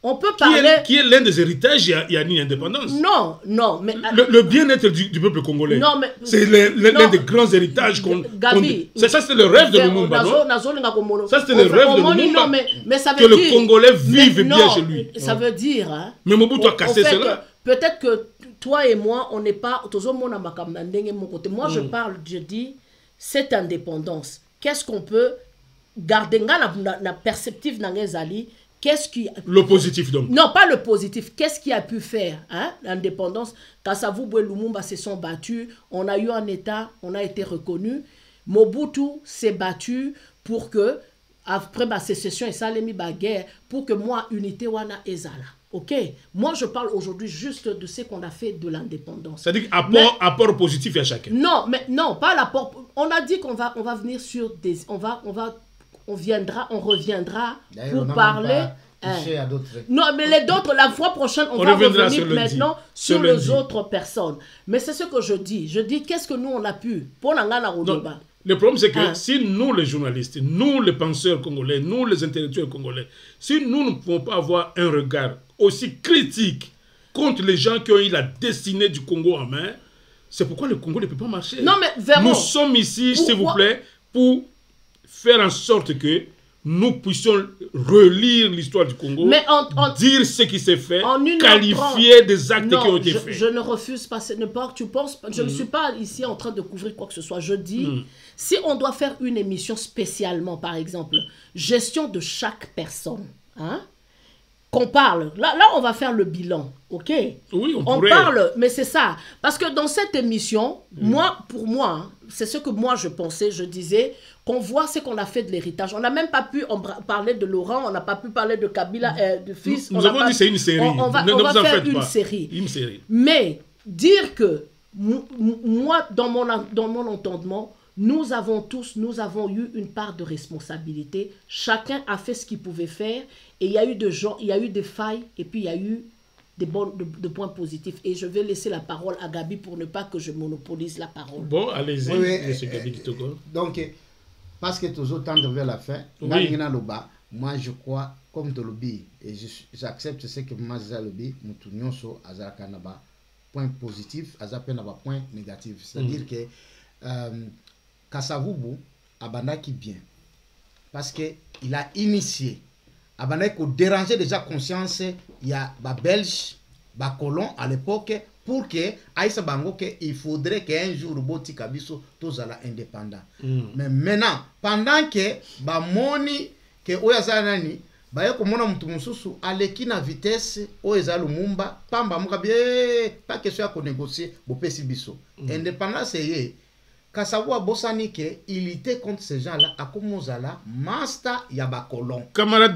on peut parler... Qui est l'un des héritages, il y a une indépendance. Non, mais... Le bien-être du peuple congolais. Non, mais... C'est l'un des grands héritages qu'on... Gabi... Ça, c'est le rêve de Lumumba, non? Ça, c'est le rêve de Lumumba. Mais ça veut que dire... le Congolais vive bien chez lui. Ça veut dire... Hein, mais Mobutu a cassé cela. Peut-être que toi et moi, on n'est pas... Moi, je parle, je dis, cette indépendance. Qu'est-ce qu'on peut garder la perspective dans les alliés? Le positif donc. Non, pas le positif. Qu'est-ce qui a pu faire l'indépendance? Kasavubu et Lumumba se sont battus. On a eu un État, on a été reconnu. Mobutu s'est battu pour que, après ma sécession et Salemi Baguerre, pour que moi, unité wana ezala. Ok? Moi, je parle aujourd'hui juste de ce qu'on a fait de l'indépendance. C'est-à-dire apport positif à chacun. Non, mais non, pas l'apport. On a dit qu'on va venir sur des... On reviendra pour parler. Non, mais les autres, la fois prochaine, on va revenir maintenant sur les autres personnes. Mais c'est ce que je dis. Je dis, qu'est-ce que nous, on a pu pour le problème, c'est que si nous, les journalistes, nous, les penseurs congolais, nous, les intellectuels congolais, si nous ne pouvons pas avoir un regard aussi critique contre les gens qui ont eu la destinée du Congo en main, c'est pourquoi le Congo ne peut pas marcher. Non, mais Véron, nous sommes ici, s'il vous plaît, pour faire en sorte que nous puissions relire l'histoire du Congo, dire ce qui s'est fait, qualifier des actes qui ont été faits. Je ne refuse pas, tu penses, je ne suis pas ici en train de couvrir quoi que ce soit. Je dis, si on doit faire une émission spécialement, par exemple, gestion de chaque personne, qu'on parle, là on va faire le bilan, ok? Oui, on pourrait. Parle, mais c'est ça. Parce que dans cette émission, pour moi, c'est ce que moi je pensais, je disais, qu'on voit ce qu'on a fait de l'héritage. On n'a même pas pu parler de Laurent, on n'a pas pu parler de Kabila, de fils. Nous avons dit c'est une série. On va faire une série. Mais dire que, moi, dans mon entendement, nous avons eu une part de responsabilité. Chacun a fait ce qu'il pouvait faire. Et il y a eu des failles, et puis il y a eu des points positifs. Et je vais laisser la parole à Gabi pour ne pas que je monopolise la parole. Bon, allez-y, M. Gabi Kitoko. Donc, parce que toujours tendre vers la fin, moi je crois, comme de lobby, et j'accepte ce que moi j'ai lobby, nous tournons sur Azakanaba, point positif, Azakanaba, point négatif. C'est-à-dire que Kasavubu a bandaki bien, parce qu'il a initié, a bandaki déranger déjà conscience, il y a des Belges, des colons à l'époque, pour que Aïssa Bango, il faudrait qu'un jour Boti Kabiso tous à indépendant. Mais maintenant, pendant que Bamoni, que Oyazanani, Bayako Mona Mutumususu, aleki na vitesse, Oyeza Lumumba, Pamba Mukabe, pas question à négocier, Bopesi Biso. Indépendant, c'est Kasavu abosani ke il était contre ces gens-là akomozala master ya ba colon camarade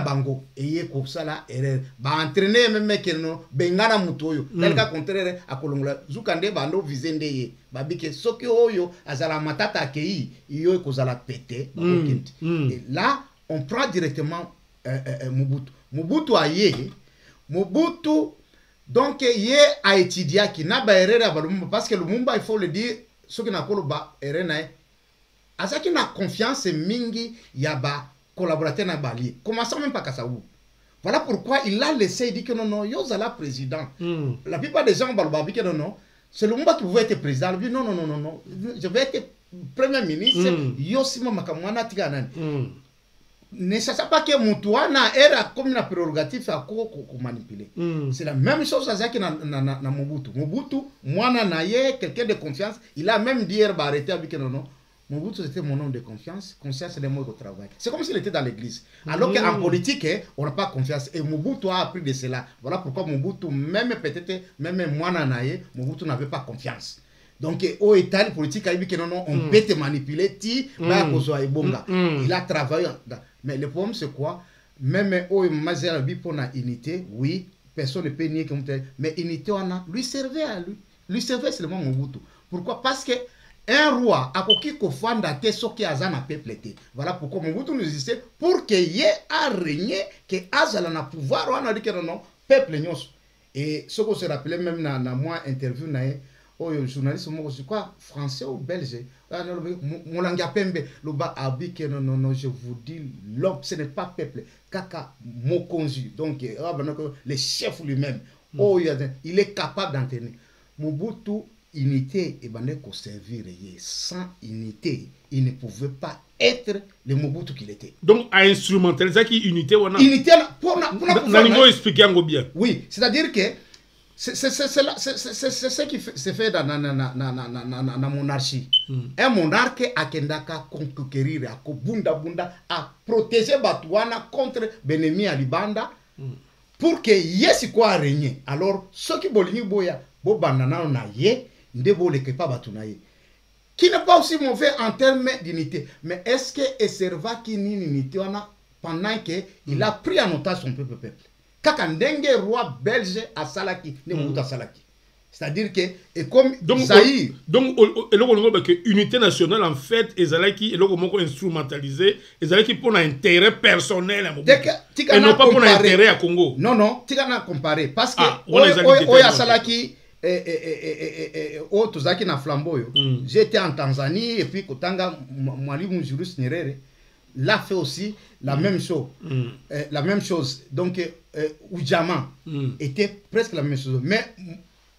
bango eye ko sala erreur ba entraîner même ke no bengana mutoyo telka contraire akolongola zukande bando vizende ye babike soki oyo azala matata akei iyo kozala pété et là on prend directement Mobutu aye Mobutu donc ye a étudié qui n'a pas erreur parce que le Lumumba il faut le dire ce qui n'a pas ba erreur azaki na confiance mingi ya ba collaborateur na bali commençons même pas Kasavu. Voilà pourquoi il a laissé, il dit que non yo zala président. La plupart des gens balbabi que non c'est le Lumumba qui pouvait être président. Il dit non, je vais être premier ministre yo sima makamwana tigana. Ne sait pas que Moutouana era comme une prérogative à manipuler. C'est la même chose à na Mobutu. Mobutu, moi naye quelqu'un de confiance, il a même dit arrêter avec non. Mobutu c'était mon homme de confiance. Confiance c'est le mot au travail. C'est comme s'il était dans l'église. Alors qu'en politique, on n'a pas confiance. Et Mobutu a appris de cela. Voilà pourquoi Mobutu, même peut-être, même moi naye, Mobutu n'avait pas confiance. Donc, au état politique, on peut te manipuler, il a travaillé. Mais le problème, c'est quoi? Même au Mazer pour la unité, oui, personne ne peut nier comme tel. Mais unité, on a, lui servait à lui. Lui servait seulement Mobutu. Pourquoi? Parce que un roi, a qui kofanda te soki azana peuple te. Voilà pourquoi Mobutu nous disait pour que y a régné, que azala na pouvoir, on a dit que non, peuple nyos. Et ce qu'on se rappelait même dans moi interview nae. Oh, journaliste, c'est quoi, français ou belge? Molanga Pembe, Loba Abike, non, je vous dis, l'homme, ce n'est pas peuple. Kaka Mokonzi, donc, le chef lui-même, oh, il est capable d'entraîner. Mobutu, unité, et qu'on servir, sans unité, il ne pouvait pas être le Mobutu qu'il était. Donc, à instrumentaliser qui unité, on a. Unité, pour expliquer un bien. Oui, c'est-à-dire que c'est ce qui se fait dans la monarchie. Un monarque a kendaka conquérir, a protéger Batouana contre l'ennemi à Libanda pour que yesi quoi régner. Alors, ceux qui bolini boya, bo banana na ye, ndebo le kepa batunaye. Qui n'est pas aussi mauvais en termes d'unité. Mais est-ce que Eserva qui ni unité pendant qu'il a pris en otage son peuple? Kakandenge roi belge à Salaki, ne Mobutu à Salaki. C'est-à-dire que, et comme Zaïre. Donc, l'unité nationale, en fait, Ezalaki, et l'autre instrumentalisé, Ezalaki pour un intérêt personnel à Mobutu. Et non pas pour un intérêt à Congo. Non, tu as comparé. Parce que, Oya Salaki, Tozaki na Flambeau, j'étais en Tanzanie, et puis Kotanga, Mwalimu Julius Nyerere, l'a fait aussi la même chose. La même chose. Donc, Oudjama était presque la même chose. Mais,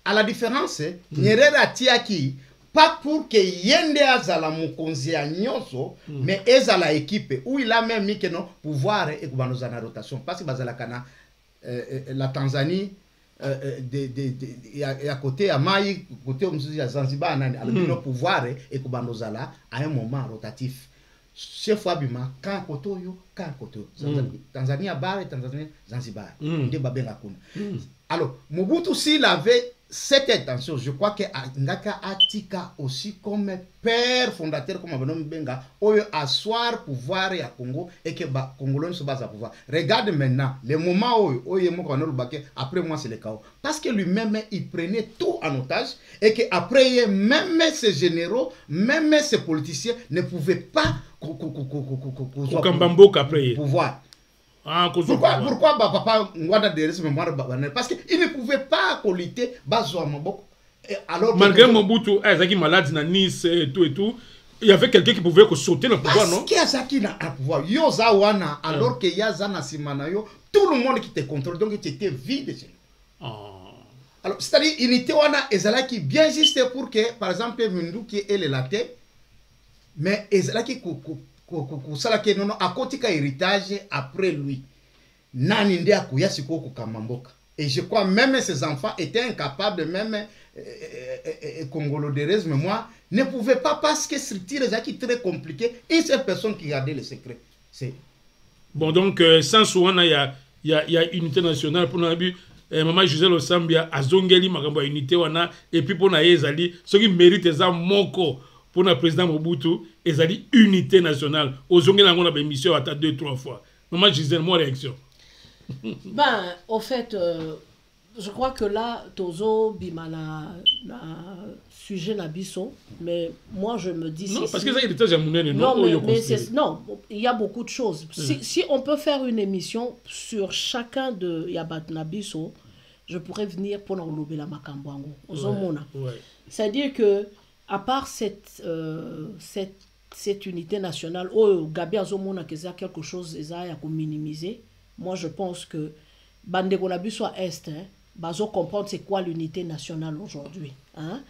à la différence, Nyerere a tiaki, pas pour que Yende Azala Mokonzi a nyonso, mais Ezala équipe, où il a même mis que non pouvoir et Kubanozana rotation. Parce que la Tanzanie, et à côté, à Maï, côté à Zanzibar, a le pouvoir et Kubanozala à un moment rotatif. Chef Wabima, quand Kotoyo, quand Kotoyo. Tanzanie à Bar et Tanzanie Zanzibar. Alors, Mobutu, s'il avait cette intention, je crois que Ngaka Atika aussi comme père fondateur, comme Abonom Benga, oyo asseoir pouvoir à Congo et que Congolais se base à pouvoir. Regarde maintenant, le moment où après moi c'est le chaos. Parce que lui-même, il prenait tout en otage et qu'après, même ses généraux, même ses politiciens ne pouvaient pas pouvoir. Pourquoi papa parce qu'il ne pouvait pas coliter alors malgré Mobutu Azaki malade na Nice et tout il y avait quelqu'un qui pouvait sauter le pouvoir non qui a Azaki na pouvoir yoza wana alors que yaza na simanayo tout le monde qui te contrôle donc tu étais vide alors c'est-à-dire unité wana ezalaki bien juste pour que par exemple Mundu qui est le laté mais ezalaki salaki non à côté ka héritage après lui nani ndia kuyasi koko kamamboka et je crois même ses enfants étaient incapables même congolodérisme moi ne pouvait pas parce que structure est très compliqué une seule personne qui gardait le secret c'est bon donc sans souvent il y a unité nationale pour nabi maman Gisèle Osambia azongeli makambo unité wana et puis pour na ezali ce qui mérite ça moko pour le président Mobutu ezali unité nationale ozongi nango na émission ata 2-3 fois. Maman Gisèle, moi réaction. Ben au fait je crois que là Tozo bimana na sujet nabiso, mais moi je me dis non parce que ça il était non, il y a beaucoup de choses. Si on peut faire une émission sur chacun de Yabat Nabiso, je pourrais venir pour l'enlever la Makambwango. C'est-à-dire que à part cette unité nationale, Gabi Azomona qui a quelque chose à minimiser, moi je pense que Bandego Nabiso à Est, bazo comprendre c'est quoi l'unité nationale aujourd'hui. Hein?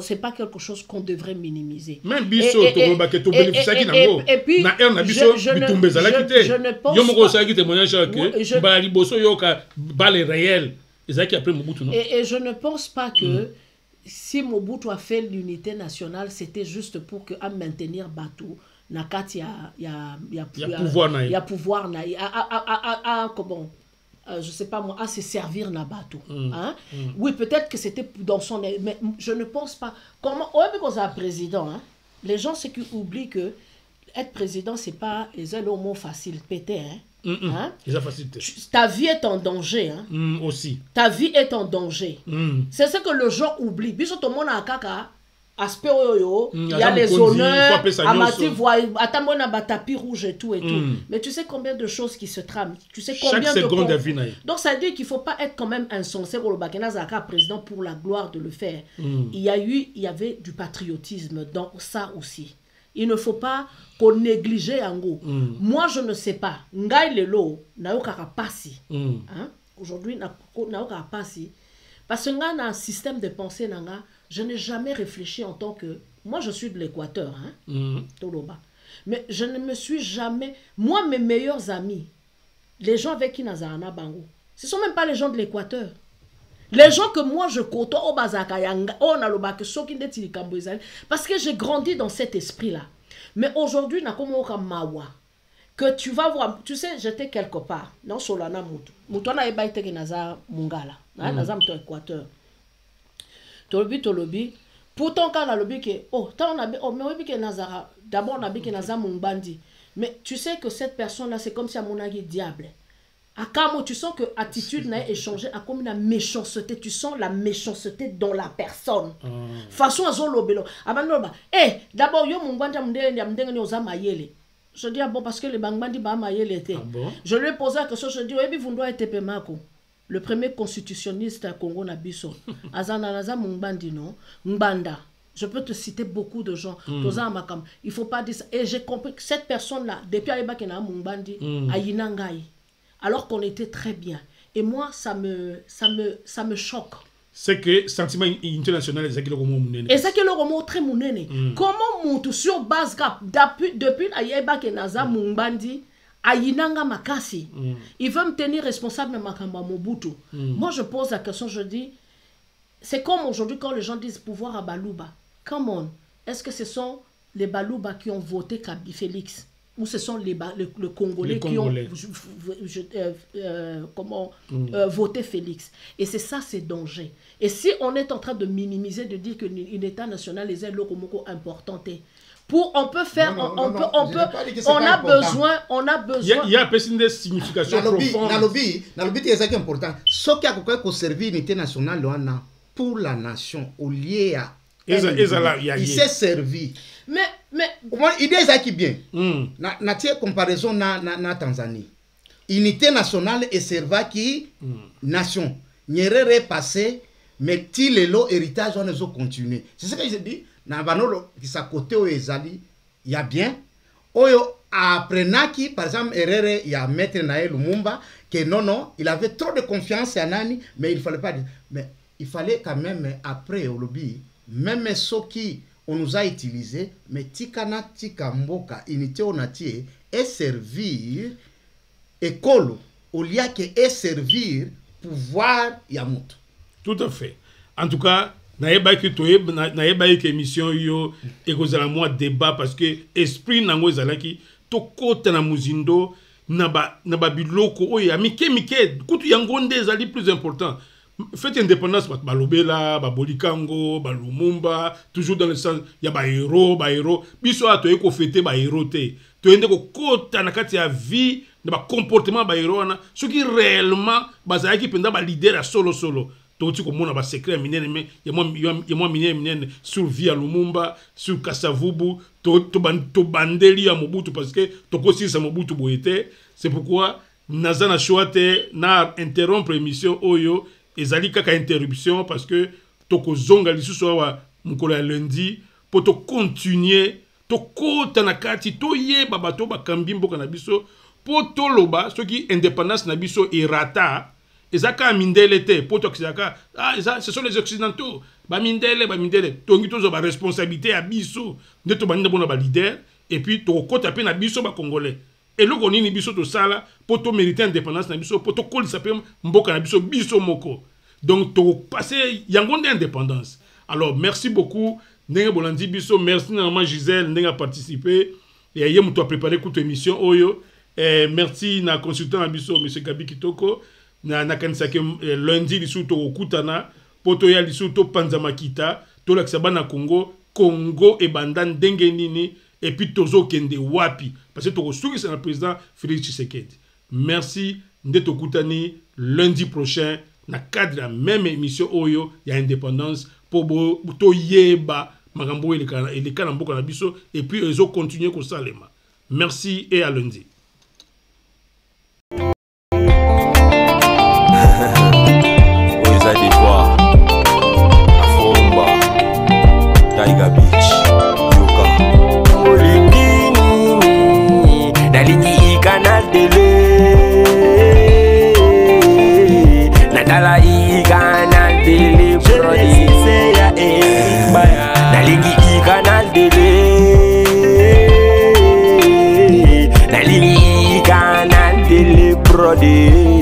C'est pas quelque chose qu'on devrait minimiser. Même biso et puis je ne pense pas que si Mobutu a fait l'unité nationale, c'était juste pour que à maintenir Batou Nakati ya pouvoir comment je sais pas moi, à se servir na bateau. Hein? Oui, peut-être que c'était dans son... Mais je ne pense pas... Comment... Ouais, mais quand on est président, hein? Les gens c'est qu'ils oublient que être président, c'est pas... C'est le mot facile, péter. Hein? Hein? Ta vie est en danger. Hein? Aussi. Ta vie est en danger. C'est ce que le gens oublient. Biso tout le monde a kaka... Aspect il y a les honneurs, à tapis rouge et tout et tout. Mais tu sais combien de choses qui se trament. Tu sais combien donc ça veut dire qu'il ne faut pas être quand même insensé pour le Bakena Zaka président pour la gloire de le faire. Il y avait du patriotisme dans ça aussi. Il ne faut pas qu'on néglige Yango. Moi je ne sais pas. Ngai lelo na yokaka pasi. Aujourd'hui na yokaka pasi. Parce que on a un système de pensée nanga. Je n'ai jamais réfléchi en tant que... Moi, je suis de l'Équateur, hein, Toloba. Mais je ne me suis jamais... Moi, mes meilleurs amis, les gens avec qui Nazarana Bango, ce ne sont même pas les gens de l'Équateur. Les gens que moi, je côtoie au Bazaka, parce que j'ai grandi dans cet esprit-là. Mais aujourd'hui, que tu vas voir... Tu sais, j'étais quelque part, dans Solana Moutou. Moutouana Ebaïte Nazar Mungala, Nazar Moutou Équateur. Tolobi pourtant quand on a lobby que mais oui que Nazara d'abord on a dit que Nazara Mumbandi, mais tu sais que cette personne là c'est comme si à mon avis diable à Kamo tu sens que attitude n'a échangé à comme une méchanceté, tu sens la méchanceté dans la personne façon à zolobelo abanoba d'abord yo Mumbandi amdenge ni ozama yele. Je dis bon parce que les bangbandi ba mayele était je lui ai posé la question, je dis oui vous doit être pemako. Le premier constitutionniste à Congo Nabiso, Azananaza Mumbandi, non? Mbanda. Je peux te citer beaucoup de gens. Il ne faut pas dire ça. Et j'ai compris que cette personne-là, depuis Aïbakena Mumbandi, à Yinangai, alors qu'on était très bien. Et moi, ça me choque. C'est que sentiment international, c'est que le roman mounene. Et c'est que le roman très mounene. Comment monte sur base gap depuis Aïbakena Mumbandi, Ayinanga Makasi, il veut me tenir responsable de Makamba Mobutu. Moi, je pose la question, je dis, c'est comme aujourd'hui quand les gens disent pouvoir à Balouba. Come on, est-ce que ce sont les Balouba qui ont voté Kabi Félix ou ce sont les Congolais qui ont voté Félix? Et c'est ça, c'est danger. Et si on est en train de minimiser, de dire qu'un État national est important, on peut faire, on a besoin. Il y a une signification profonde. Nalobi c'est important. Ce qui a quoi servir l'unité nationale pour la nation au lieu à. Il s'est servi. Mais idée est qui bien. Na comparaison na Tanzanie. Unité nationale et serva qui nation. Nyerere passé, mais tilelo héritage on les continuer. C'est ce que je dis. Na banolo qui sa côté au ezali il y a bien oyo aprenaki par exemple erreur il y a maître Naël Lumumba que non il avait trop de confiance en Nani mais il fallait pas dire. Mais il fallait quand même après au lobby même ceux qui on nous a utilisé mais tikana tikamboka unité onatie et servir école au lieu que et servir pouvoir yamutu. Tout à fait. En tout cas naeba ki émission yo ekozala moi débat parce que esprit nango ezalaki to kota na muzindo na ba biloko oya mike kutu yango nde ezali plus important fête indépendance balobela babolikango balumumba toujours dans le sens ya ba héros biso atoye ko fêter ba héros te toyende ko kota na kati ya vie na ba comportement ba héros na ce qui réellement bazaki penda ba leader solo toti ko mona ba secret minene mais ya moi minene sur vie ya Lumumba sur Kasavubu to bandeli ya Mobutu parce que to kosi sa Mobutu boyete. C'est pourquoi nazana choate na interrompre émission oyo ezali kaka interruption parce que toko zonga lisusu wa mukolo ya lundi pour to continuer to kota na kati to yeba bato bakambi mboka na biso pour to loba soki indépendance na biso irata ezaka mindele te pour to kisaka ce sont les occidentaux ba mindele tongi tozo ba responsabilité ya biso ndeto baninda bona ba leader et puis to kota pe na biso ba congolais et le nini biso to sala pour to mériter indépendance na biso pour to kolisa pe mboka na biso moko donc to passer yangonde indépendance. Alors merci beaucoup ndenge bolandi biso, merci normalement Gisèle ndenge a participé et yé muto a préparé toute émission oyo merci na consultant na biso monsieur Gabi Kitoko na kanisa ke lundi lisu to okutana poto ya lisu to panza makita to lakisa bana Congo e banda ndenge nini et puis tozo kende wapi parce que to souri c'est le président Félix Tshisekedi. Merci ndeto kutani lundi prochain na cadre la même émission oyo ya indépendance pour to yeba makambo eleka na mboka na biso et puis ezo continuer ko salema. Merci et à lundi. Canal Télé Brody.